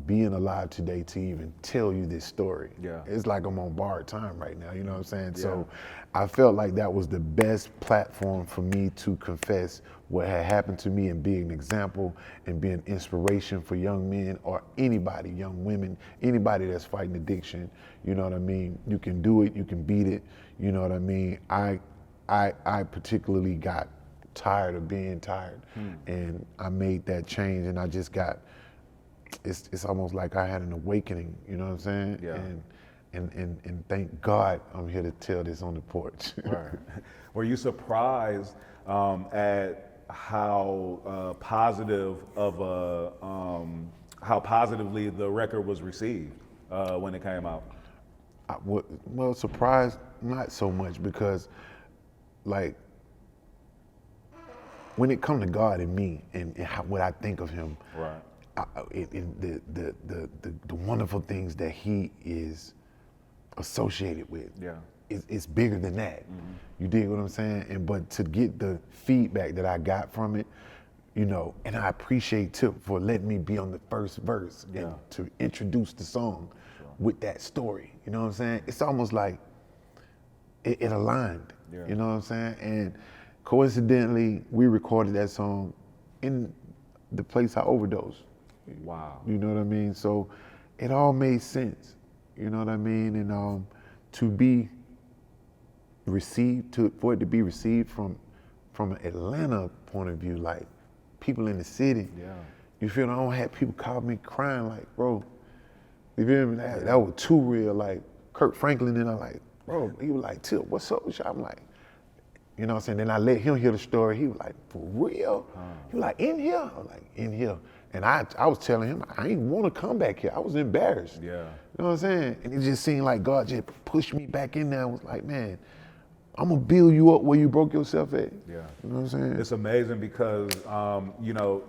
being alive today to even tell you this story. Yeah. It's like I'm on borrowed time right now, you know what I'm saying? Yeah. So I felt like that was the best platform for me to confess what had happened to me and be an example and be an inspiration for young men or anybody, young women, anybody that's fighting addiction. You know what I mean? You can do it, you can beat it, you know what I mean? I particularly got tired of being tired, and I made that change, and I just got, it's almost like I had an awakening, you know what I'm saying? Yeah. And thank God I'm here to tell this on the porch. Right. Were you surprised at how positive of how positively the record was received when it came out? Well, surprised, not so much, because like when it comes to God and me and what I think of Him, right? The wonderful things that He is associated with, it's bigger than that. You dig what I'm saying? But to get the feedback that I got from it, you know, and I appreciate Tip for letting me be on the first verse and to introduce the song with that story. You know what I'm saying? It's almost like it aligned. You know what I'm saying? And coincidentally, we recorded that song in the place I overdosed. Wow. You know what I mean? So it all made sense. You know what I mean? And to be received, for it to be received from an Atlanta point of view, like people in the city. Yeah. You feel? I don't have people call me crying like, bro. You feel me? That was too real. Like Kirk Franklin and I like, bro. He was like, Tip, what's up with you? I'm like, you know what I'm saying? Then I let him hear the story. He was like, for real? He was like, in here? I was like, in here. And I was telling him, I didn't want to come back here. I was embarrassed. Yeah. You know what I'm saying? And it just seemed like God just pushed me back in there and was like, man, I'm going to build you up where you broke yourself at. Yeah. You know what I'm saying? It's amazing because, you know,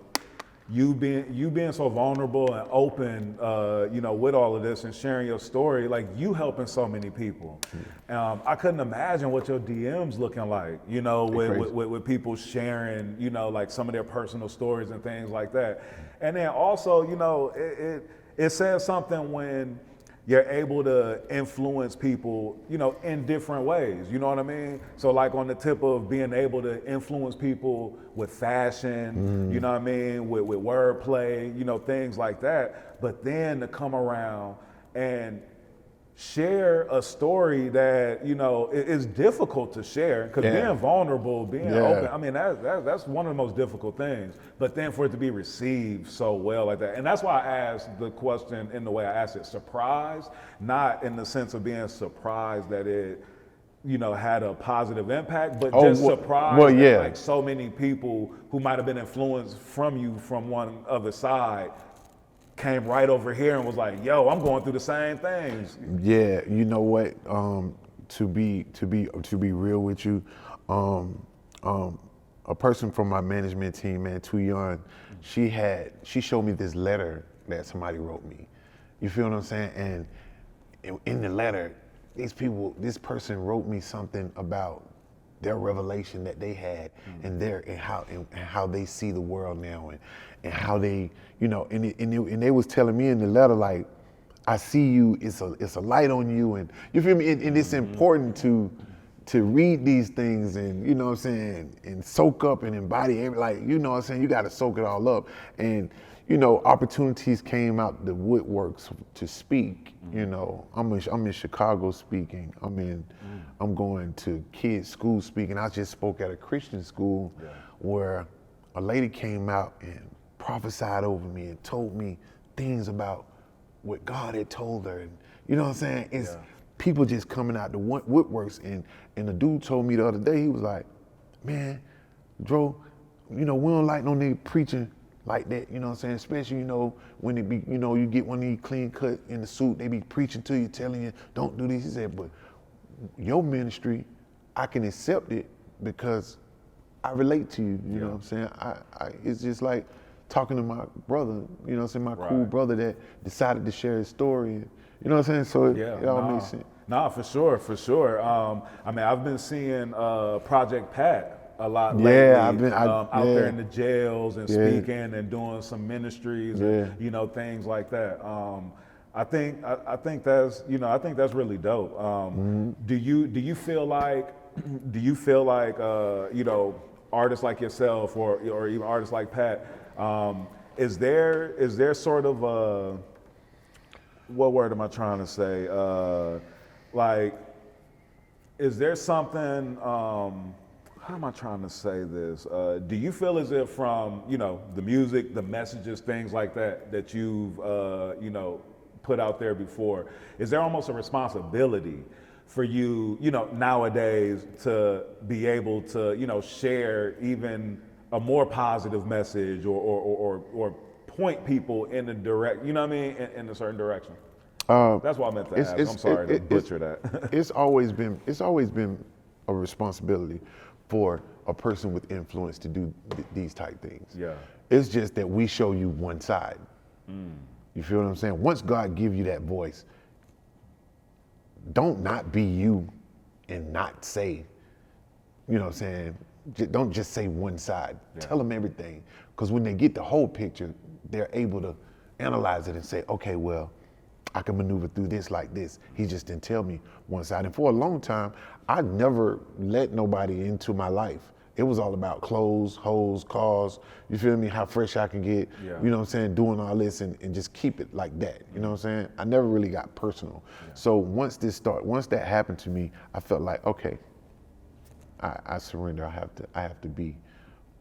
you being so vulnerable and open, you know, with all of this and sharing your story, like you helping so many people. I couldn't imagine what your DMs looking like, you know, with people sharing, you know, like some of their personal stories and things like that. And then also, you know, it says something when you're able to influence people, you know, in different ways, you know what I mean? So like on the tip of being able to influence people with fashion, you know what I mean, with wordplay, you know, things like that. But then to come around and share a story that, you know, is difficult to share, because being vulnerable, being open, I mean, that's one of the most difficult things. But then for it to be received so well like that, and that's why I asked the question in the way I asked it, surprised, not in the sense of being surprised that it, you know, had a positive impact, but just surprised that like so many people who might have been influenced from you from one other side came right over here and was like, yo, I'm going through the same things. Yeah, you know what? To be real with you, a person from my management team, man, Too Young, she showed me this letter that somebody wrote me. You feel what I'm saying? And in the letter, this person wrote me something about their revelation that they had and how they see the world now and how they, you know, and they was telling me in the letter, like, I see you, it's a light on you, and you feel me? And it's important to read these things and, you know what I'm saying, and soak up and embody like, you know what I'm saying, you gotta soak it all up. And, you know, opportunities came out the woodworks to speak. You know, I'm in Chicago speaking. I'm going to kids' school speaking. I just spoke at a Christian school where a lady came out and prophesied over me and told me things about what God had told her. And you know what I'm saying? It's people just coming out the woodworks. And the dude told me the other day, he was like, man, Dro, you know, we don't like no nigga preaching like that, you know what I'm saying? Especially, you know, when it be, you know, you get one of these clean cut in the suit, they be preaching to you, telling you, don't do this. He said, but your ministry, I can accept it because I relate to you, you know what I'm saying? It's just like talking to my brother, you know what I'm saying? My cool brother that decided to share his story. And, you know what I'm saying? So it all makes sense. No, for sure. I mean, I've been seeing Project Pat a lot lately. Yeah, I've been out there in the jails and speaking and doing some ministries and, you know, things like that. I think that's, you know, I think that's really dope. Do you feel like you know, artists like yourself or even artists like Pat, is there sort of a, what word am I trying to say? Like, is there something, how am I trying to say this? Do you feel as if from, you know, the music, the messages, things like that you've, you know, put out there before, is there almost a responsibility for you, you know, nowadays to be able to, you know, share even a more positive message or point people in a direct, you know what I mean, in a certain direction? That's what I meant to ask. I'm sorry to butcher that. It's always been a responsibility for a person with influence to do these type things. Yeah. It's just that we show you one side. You feel what I'm saying? Once God give you that voice, don't not be you and not say, you know what I'm saying? Don't just say one side. Tell them everything. Because when they get the whole picture, they're able to analyze it and say, okay, well, I can maneuver through this like this. He just didn't tell me one side. And for a long time, I never let nobody into my life. It was all about clothes, hoes, cars, you feel me? How fresh I can get, you know what I'm saying? Doing all this and just keep it like that, you know what I'm saying? I never really got personal. So once that happened to me, I felt like, okay, I surrender. I have to be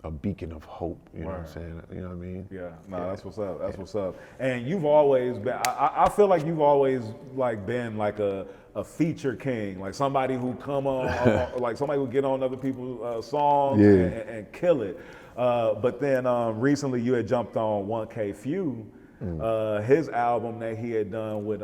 a beacon of hope, you know what I'm saying? You know what I mean? Yeah, no, that's what's up. That's what's up. And you've always been, I feel like you've always like been like a feature king, like somebody who come on, like somebody who get on other people's songs and kill it. But then recently you had jumped on 1K Few, his album that he had done with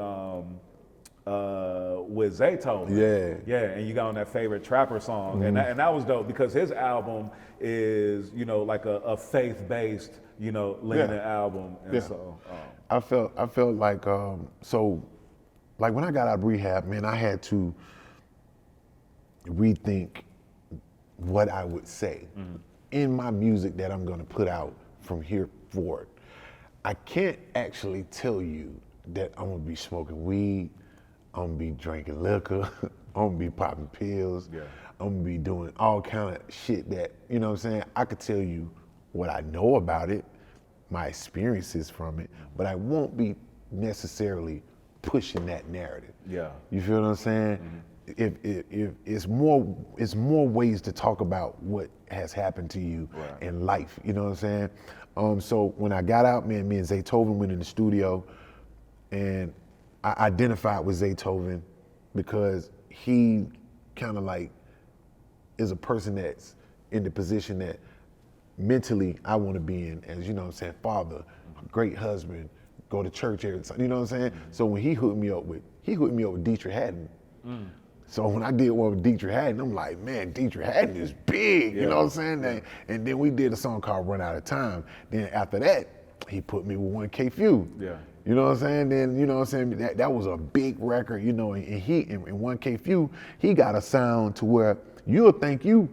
Zaytoven. Yeah, and you got on that favorite trapper song, and that was dope because his album is, you know, like a faith-based, you know, leaning album, and so I felt like like when I got out of rehab, man, I had to rethink what I would say in my music that I'm gonna put out from here forward. I can't actually tell you that I'm gonna be smoking weed, I'm gonna be drinking liquor, I'm gonna be popping pills, I'm gonna be doing all kind of shit that, you know what I'm saying? I could tell you what I know about it, my experiences from it, but I won't be necessarily pushing that narrative. You feel what I'm saying? If it's more ways to talk about what has happened to you in life, you know what I'm saying? So when I got out, man, me and Zaytoven went in the studio, and I identified with Zaytoven because he kind of like is a person that's in the position that mentally I want to be in, as you know what I'm saying, father, great husband, go to church every time, you know what I'm saying? So when he hooked me up with Dietrich Haddon, So when I did one with Dietrich Haddon, I'm like, man, Dietrich Haddon is big, you know what I'm saying? And then we did a song called Run Out of Time. Then after that, he put me with 1K Few. Yeah. You know what I'm saying? Then, you know what I'm saying? That was a big record, you know, and he, in 1K Few, he got a sound to where you'll think you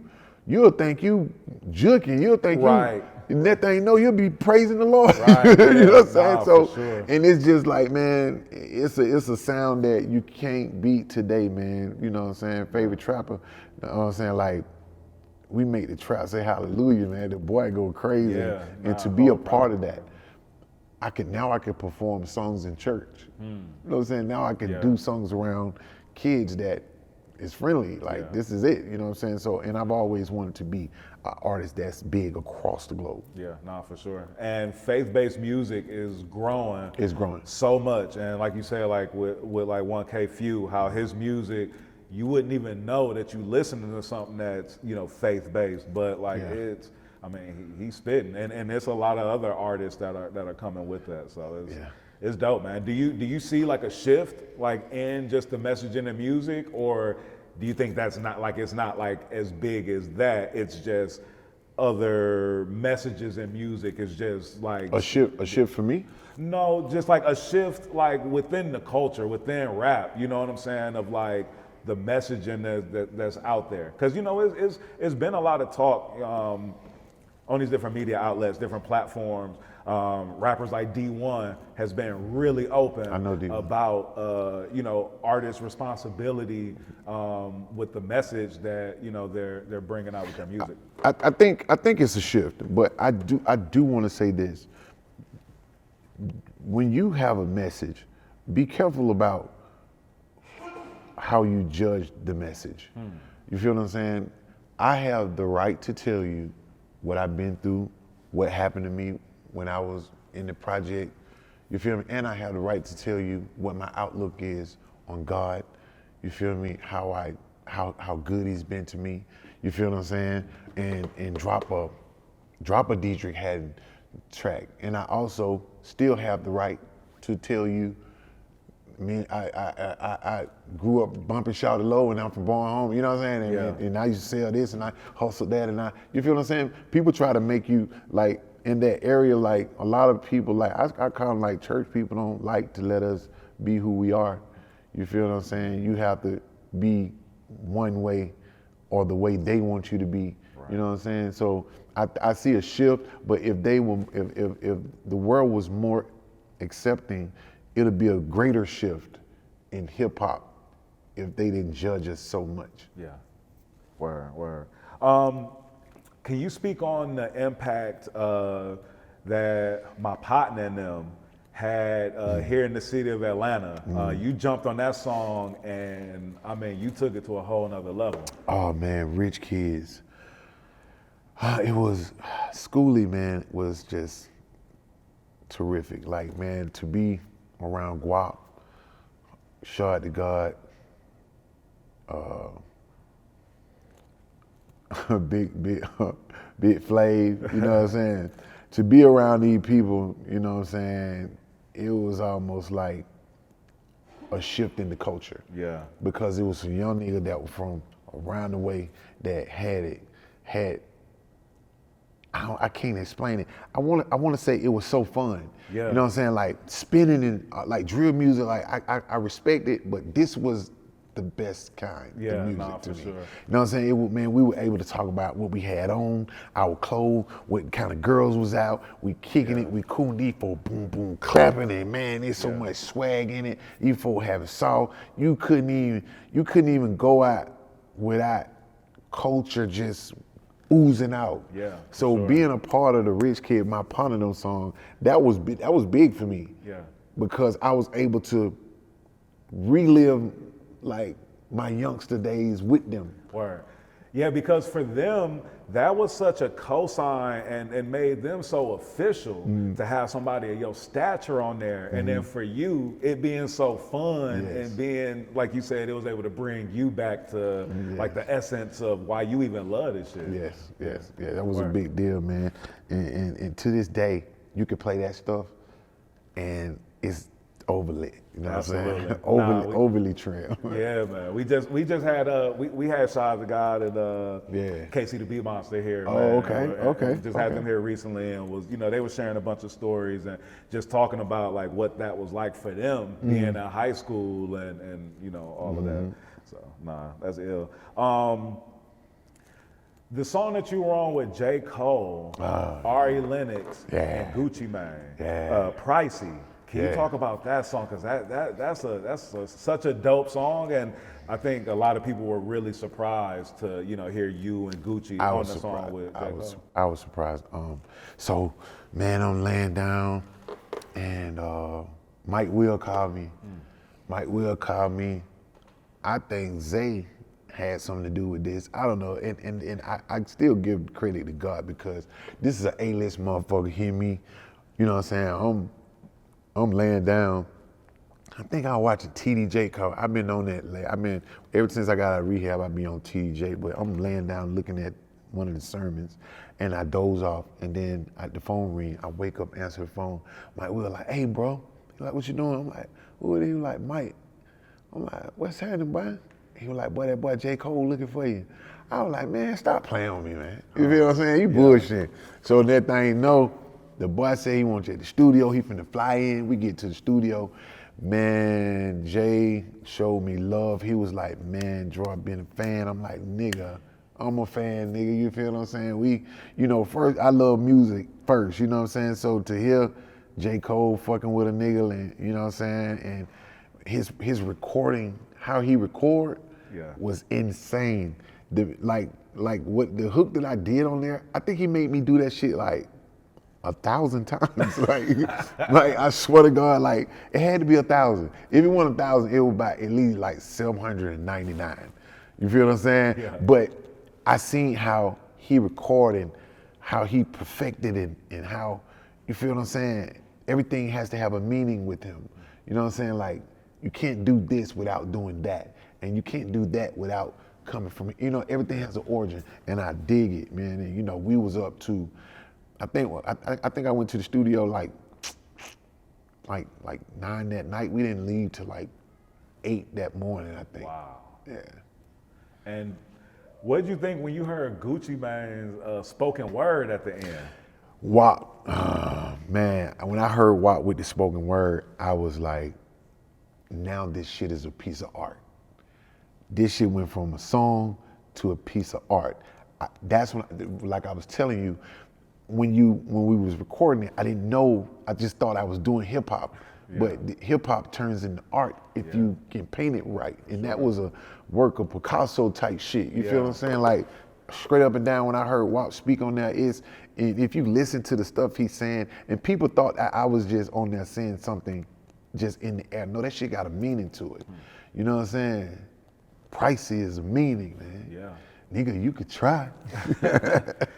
juking, you'll think Right. and that thing, no, you'll be praising the Lord. Right, you know what I'm saying? nah, So, for sure. and it's just like, man, it's a sound that you can't beat today, man. You know what I'm saying? Favorite trapper, you know what I'm saying? Like, we make the trap say hallelujah, man. The boy go crazy. Yeah, And to be a part of that, I can perform songs in church. You know what I'm saying? Now I can do songs around kids that is friendly. Like, this is it, you know what I'm saying? So, and I've always wanted to be an artist that's big across the globe. Yeah, nah, for sure. And faith-based music is growing. It's growing. So much. And like you said, like with like 1K Few, how his music, you wouldn't even know that you listening to something that's, you know, faith-based. But like it's, I mean, he's spitting. And there's a lot of other artists that are coming with that. So it's dope, man. Do you see like a shift like in just the messaging of music, or do you think that's not like, it's not like as big as that? It's just other messages in music. It's just like A shift for me? no, just like a shift like within the culture, within rap. You know what I'm saying? Of like the messaging that's out there. Because you know it's been a lot of talk on these different media outlets, different platforms. Rappers like D1 has been really open about you know, artists' responsibility with the message that, you know, they're bringing out with their music. I think it's a shift, but I do want to say this. When you have a message, be careful about how you judge the message. You feel what I'm saying? I have the right to tell you what I've been through, what happened to me when I was in the project, you feel me? And I have the right to tell you what my outlook is on God, you feel me? How good he's been to me, you feel what I'm saying? And drop a Dietrich Haddon track. And I also still have the right to tell you, I grew up bumping Shouted Low and I'm from Born Home, you know what I'm saying? And I used to sell this and I hustled that and you feel what I'm saying? People try to make you like, in that area, like a lot of people, like I call them like church people don't like to let us be who we are. You feel what I'm saying? You have to be one way or the way they want you to be. Right. You know what I'm saying? So I see a shift, but if the world was more accepting, it'll be a greater shift in hip hop if they didn't judge us so much. Yeah, word. Can you speak on the impact that my partner and them had here in the city of Atlanta? You jumped on that song and I mean, you took it to a whole nother level. Oh man, Rich Kids. It was, Schoolie, man, was just terrific. Like, man, to be around Guap, Shard to God, big Flav, you know what I'm saying? To be around these people, you know what I'm saying, it was almost like a shift in the culture. Yeah. Because it was a young nigga that was from around the way that I can't explain it. I want to say it was so fun. Yeah. You know what I'm saying? Like spinning and like drill music, like I respect it, but this was the best kind of music to me. Sure. You know what I'm saying? We were able to talk about what we had on, our clothes, what kind of girls was out. We kicking it, we cool for boom boom clapping, and man, there's so much swag in it. You for having salt, you couldn't even go out without culture just oozing out. Yeah. So being a part of the Rich Kid, my partner song, that was big for me. Yeah. Because I was able to relive like my youngster days with them. Word. Yeah, because for them, that was such a cosign and made them so official to have somebody of your stature on there. And then for you, it being so fun and being, like you said, it was able to bring you back to like the essence of why you even love this shit. Yes. Yeah, that was a big deal, man. And to this day, you can play that stuff and it's overly. You know Absolutely. what I'm saying? Nah, we- Overly trim. Yeah, man. We just had we had Shy the God and Yeah. Casey the Bee Monster here. Oh, man. okay, And okay, we just had okay. them here recently and was they were sharing a bunch of stories and just talking about like what that was like for them being in high school and all of that. So nah, that's ill. The song that you were on with J. Cole, Ari Lennox, Yeah. and Gucci Mane, Yeah. Pricey. Can you Yeah. talk about that song? Because that's such a dope song, and I think a lot of people were really surprised to hear you and Gucci on the song with J. Cole. I was surprised. So, man, I'm laying down, and Mike Will called me. Mike Will called me. I think Zay had something to do with this. I don't know, and I still give credit to God because this is an A-list motherfucker. Hear me, you know what I'm saying? I'm laying down. I think I was watching TDJ call. I've been on that. Ever since I got out of rehab, I've been on TDJ. But I'm laying down looking at one of the sermons, and I doze off. And then the phone ring. I wake up, answer the phone. Mike Will like, "Hey, bro." He like, "What you doing?" I'm like, "Who are you?" He like, "Mike." I'm like, "What's happening, boy?" He was like, "Boy, that boy J. Cole looking for you." I was like, "Man, stop playing on me, man." You feel what I'm saying? You bullshit. So that thing, the boy said he wants you at the studio. He finna fly in. We get to the studio. Man, Jay showed me love. He was like, "Man, Drew, I've been a fan." I'm like, "Nigga, I'm a fan, nigga." You feel what I'm saying? First, I love music first, you know what I'm saying? So to hear J. Cole fucking with a nigga and, you know what I'm saying? And his recording, how he record was insane. Like what the hook that I did on there, I think he made me do that shit like 1,000 times. like I swear to God, like it had to be 1,000. If it wasn't 1,000, it was about at least like 799. You feel what I'm saying? Yeah. But I seen how he recorded, how he perfected it, and how, you feel what I'm saying? Everything has to have a meaning with him. You know what I'm saying? Like, you can't do this without doing that. And you can't do that without coming from, everything has an origin. And I dig it, man. And, we was up to, I think I went to the studio like 9 that night. We didn't leave till like 8 that morning, I think. Wow. Yeah. And what did you think when you heard Gucci Mane's spoken word at the end? WAP, man, when I heard WAP with the spoken word, I was like, now this shit is a piece of art. This shit went from a song to a piece of art. That's when, like I was telling you, when we was recording it, I didn't know, I just thought I was doing hip hop. Yeah. But hip hop turns into art if you can paint it right. And that was a work of Picasso type shit. You feel what I'm saying? Like, straight up and down, when I heard WAP speak on that, if you listen to the stuff he's saying, and people thought I was just on there saying something just in the air. No, that shit got a meaning to it. You know what I'm saying? Pricey is a meaning, man. Yeah. Nigga, you could try. Get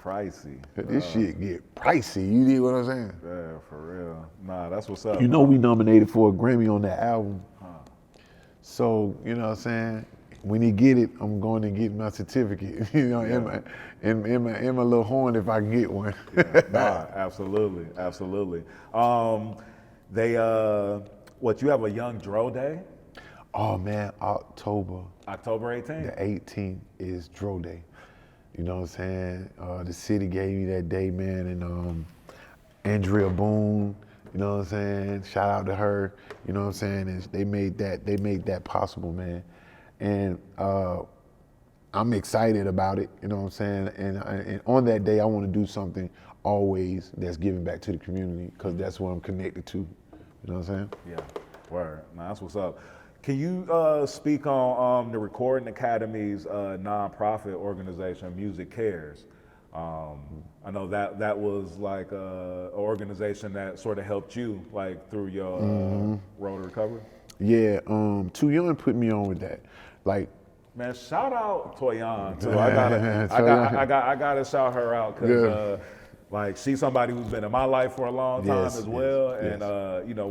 pricey. This shit get pricey. You dig what I'm saying? Yeah, for real. Nah, that's what's up. You know we nominated for a Grammy on that album. So, you know what I'm saying? When he get it, I'm going to get my certificate. In my little horn if I can get one. Nah, absolutely. You have a Young Dro Day? Oh man, October 18th? the 18th is Dro Day. You know what I'm saying? The city gave me that day, man, and Andrea Boone, you know what I'm saying? Shout out to her, you know what I'm saying? And they made that possible, man. And I'm excited about it, you know what I'm saying? And on that day, I want to do something always that's giving back to the community, because that's what I'm connected to, you know what I'm saying? Yeah, word. Nah, that's what's up. Can you speak on the Recording Academy's nonprofit organization, Music Cares? I know that was like an organization that sort of helped you like through your road to recovery. Yeah, Too Young put me on with that. Like, man, shout out Toyan too. I gotta shout her out because like she's somebody who's been in my life for a long time as well, and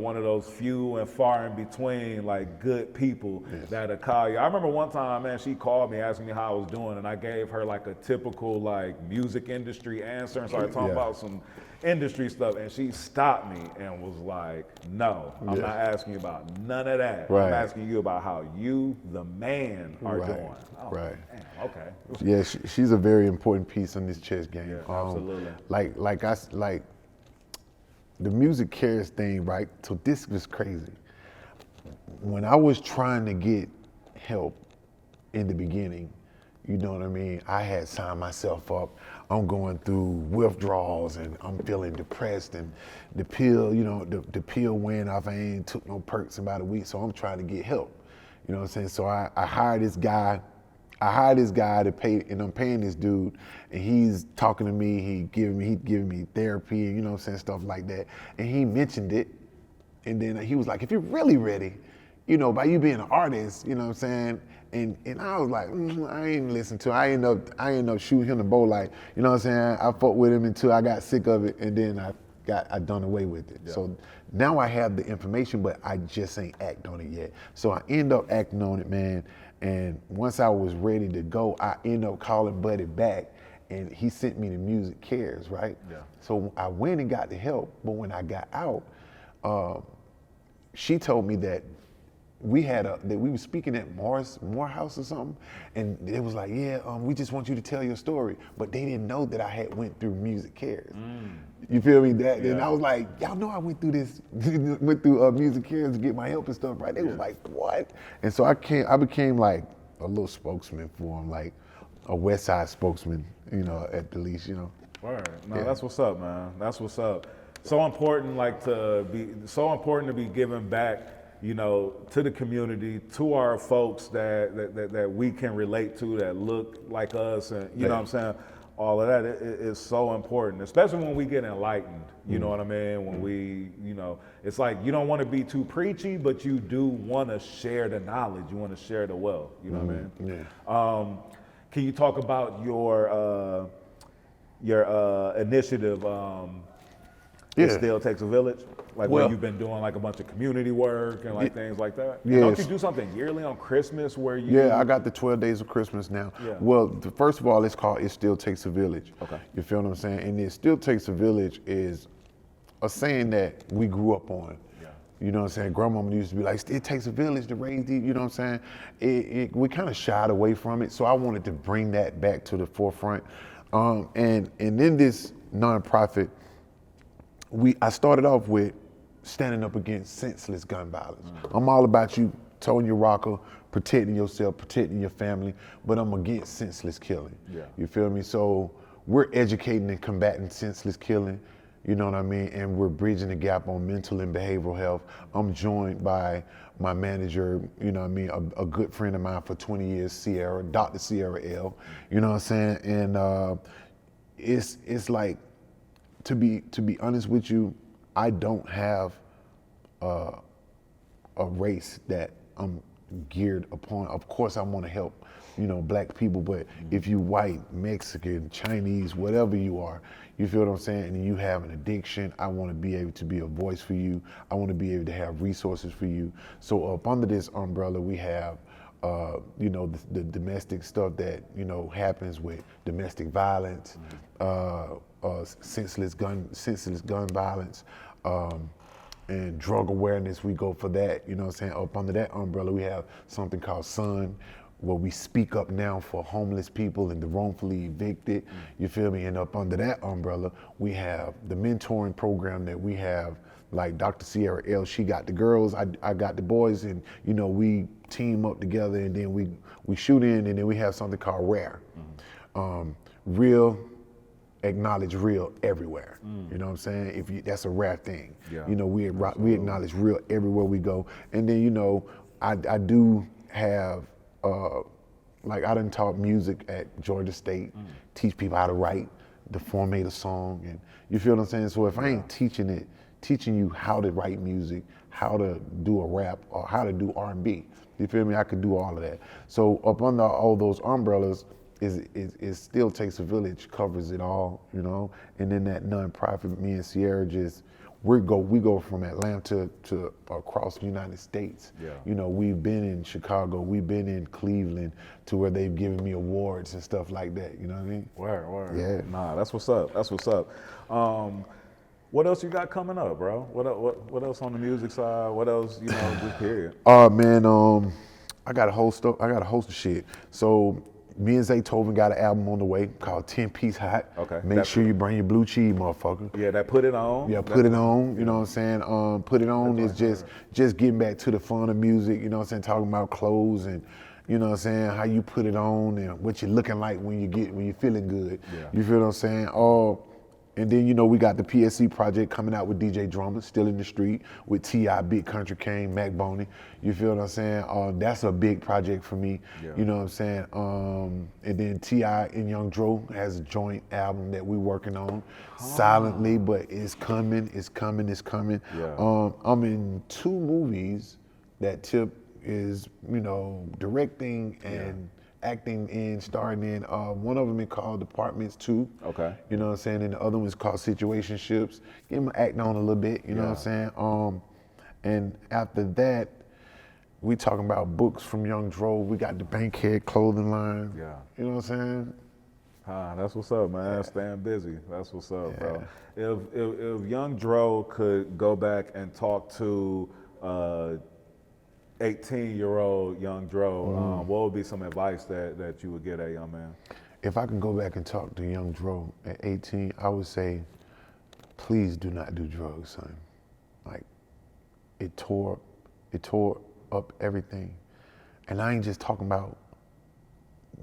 one of those few and far in between like good people that'll call you. I remember one time, man, she called me asking me how I was doing, and I gave her like a typical like music industry answer and started talking about some industry stuff, and she stopped me and was like, "No, I'm not asking you about none of that. Right. I'm asking you about how you, the man, are Right. doing." Oh, Right. damn, okay. Yeah, she's a very important piece in this chess game. Yeah, absolutely. Like the music cares thing, right? So this was crazy. When I was trying to get help in the beginning, you know what I mean? I had signed myself up. I'm going through withdrawals and I'm feeling depressed, and the pill, you know, the pill went off. I ain't took no perks in about a week, so I'm trying to get help. You know what I'm saying? So I hired this guy. I hired this guy to pay, and I'm paying this dude, and he's talking to me. He giving me therapy, you know what I'm saying, stuff like that. And he mentioned it, and then he was like, "If you're really ready, you know, by you being an artist, you know what I'm saying." And I was like, I ain't listen to it. I end up shooting him the bow, like, you know what I'm saying. I fought with him until I got sick of it, and then I done away with it. Yeah. So now I have the information, but I just ain't act on it yet. So I end up acting on it, man. And once I was ready to go, I end up calling Buddy back, and he sent me the Music Cares, right? Yeah. So I went and got the help, but when I got out, she told me that we were speaking at Morehouse or something, and it was like, we just want you to tell your story, but they didn't know that I had went through Music Cares. You feel me? And I was like, y'all know I went through this, Music Cares to get my help and stuff, right? They was like, what? And so I became like a little spokesman for them, like a West Side spokesman, you know, at the least, you know. Word. No, that's what's up, man. That's what's up. So important to be giving back, you know, to the community, to our folks that we can relate to, that look like us, and you know what I'm saying? All of that is so important, especially when we get enlightened, you know what I mean? When we, you know, it's like you don't want to be too preachy, but you do want to share the knowledge, you want to share the wealth, you know what I mean? Yeah. Can you talk about your initiative, It Still Takes a Village? Like where you've been doing like a bunch of community work and like things like that? Yeah. Don't you do something yearly on Christmas where you... Yeah, I got the 12 Days of Christmas now. Yeah. Well, first of all, it's called It Still Takes a Village. Okay. You feel what I'm saying? And It Still Takes a Village is a saying that we grew up on. Yeah. You know what I'm saying? Grandmama used to be like, it takes a village to raise these, you know what I'm saying? We kind of shied away from it, so I wanted to bring that back to the forefront. And in this nonprofit, I started off with standing up against senseless gun violence. I'm all about you toting your rocker, protecting yourself, protecting your family, but I'm against senseless killing. Yeah. You feel me? So we're educating and combating senseless killing, you know what I mean? And we're bridging the gap on mental and behavioral health. I'm joined by my manager, you know what I mean, a good friend of mine for 20 years, Sierra, Dr. Sierra L, you know what I'm saying? And it's like, to be honest with you, I don't have a race that I'm geared upon. Of course, I want to help, you know, black people, but if you white, Mexican, Chinese, whatever you are, you feel what I'm saying, and you have an addiction, I want to be able to be a voice for you. I want to be able to have resources for you. So up under this umbrella, we have you know, the domestic stuff that, you know, happens with domestic violence, senseless gun violence, and drug awareness. We go for that, you know what I'm saying? Up under that umbrella, we have something called SUN, where we speak up now for homeless people and the wrongfully evicted, you feel me? And up under that umbrella, we have the mentoring program that we have, like Dr. Sierra L, she got the girls, I got the boys, and you know, we team up together, and then we shoot in, and then we have something called RARE. Real, acknowledge real everywhere. You know what I'm saying? That's a rare thing. Yeah. You know, we acknowledge real everywhere we go. And then, you know, I do have, like I done taught music at Georgia State, teach people how to write, to formate a song, and you feel what I'm saying? So if I ain't teaching you how to write music, how to do a rap, or how to do R&B, you feel me? I could do all of that. So up under all those umbrellas, it Still Takes a Village covers it all, you know? And then that nonprofit, me and Sierra we go from Atlanta to across the United States. Yeah. You know, we've been in Chicago, we've been in Cleveland, to where they've given me awards and stuff like that, you know what I mean? Word. Yeah. Nah, that's what's up, that's what's up. What else you got coming up, bro? What else on the music side? What else, just period? Oh man, I got a host of shit. So me and Zaytoven got an album on the way called 10 Piece Hot. Okay. Make sure you bring your blue cheese, motherfucker. Yeah, that Put It On. Yeah, Put It On, you know what I'm saying? Put It On is just getting back to the fun of music, you know what I'm saying? Talking about clothes and, you know what I'm saying, how you put it on and what you're looking like when you're feeling good. Yeah. You feel what I'm saying? And then, we got the PSC project coming out with DJ Drummer, Still in the Street, with T.I., Big Country Kane, Mac Boney. You feel what I'm saying? That's a big project for me. Yeah. You know what I'm saying? And then T.I. and Young Dro has a joint album that we're working on silently, but it's coming. Yeah. I'm in 2 movies that Tip is, directing and acting in, starring in. One of them is called Departments 2. Okay. You know what I'm saying? And the other one is called Situationships. Get him acting on a little bit, you know what I'm saying? And after that, we talking about books from Young Dro. We got the Bankhead clothing line. Yeah. You know what I'm saying? That's what's up, man. Staying busy. That's what's up, bro. If Young Dro could go back and talk to 18-year-old Young Dro, what would be some advice that you would get that young man? If I can go back and talk to Young Dro at 18, I would say, please do not do drugs, son. Like, it tore up everything. And I ain't just talking about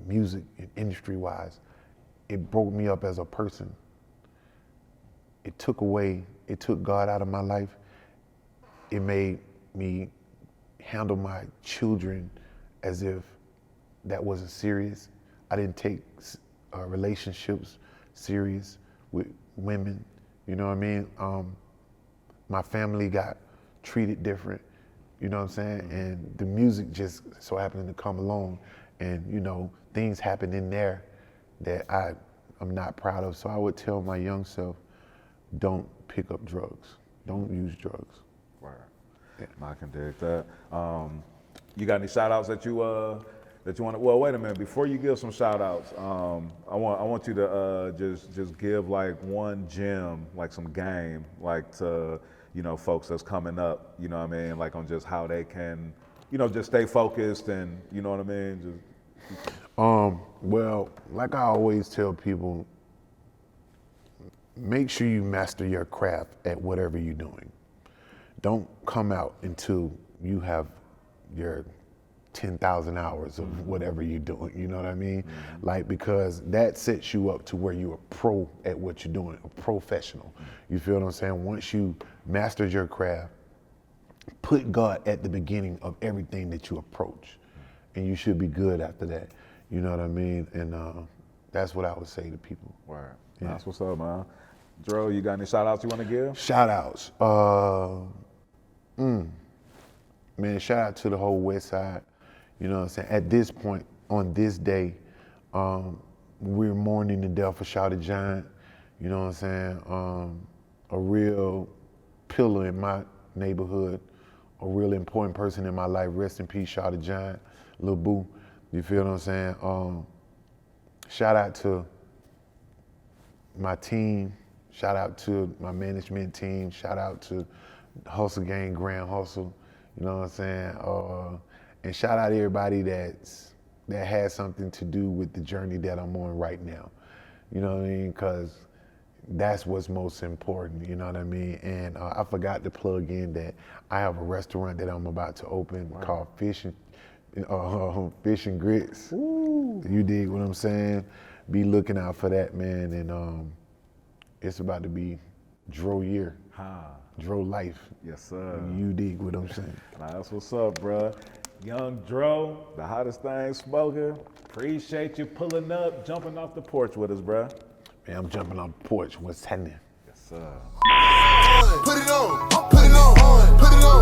music and industry-wise. It broke me up as a person. It took God out of my life. It made me handle my children as if that wasn't serious. I didn't take relationships serious with women, you know what I mean? My family got treated different, you know what I'm saying? And the music just so happened to come along and, things happened in there that I'm not proud of. So I would tell my young self, don't pick up drugs. Don't use drugs. Right. I can dig that. You got any shout outs that you want to, well, wait a minute, before you give some shout outs, I want you to just give like one gem, like some game, like to, folks that's coming up, you know what I mean? Like on just how they can, just stay focused and, you know what I mean? Well, like I always tell people, make sure you master your craft at whatever you're doing. Don't come out until you have your 10,000 hours of whatever you're doing, you know what I mean? Mm-hmm. Like, because that sets you up to where you're a pro at what you're doing, a professional. You feel what I'm saying? Once you mastered your craft, put God at the beginning of everything that you approach, and you should be good after that. You know what I mean? And that's what I would say to people. Right. Yeah. That's what's up, man. Dro, you got any shout outs you want to give? Shout outs. Man, shout out to the whole West Side. You know what I'm saying? At this point, on this day, we're mourning the death of Shawty Giant. You know what I'm saying? A real pillar in my neighborhood, a really important person in my life. Rest in peace, Shawty Giant, Lil Boo. You feel what I'm saying? Shout out to my team. Shout out to my management team. Shout out to Hustle Gang, Grand Hustle. You know what I'm saying? And shout out to everybody that has something to do with the journey that I'm on right now. You know what I mean? Because that's what's most important, you know what I mean? And I forgot to plug in that I have a restaurant that I'm about to open called Fish and Grits. Ooh. You dig what I'm saying? Be looking out for that, man. And it's about to be Dro year. Dro life. Yes, sir. You dig what I'm saying? Nah, that's what's up, bruh. Young Dro, the hottest thing smoking. Appreciate you pulling up, jumping off the porch with us, bruh. Man, I'm jumping off the porch. What's happening? Yes, sir. Put it on, put it on, put it on.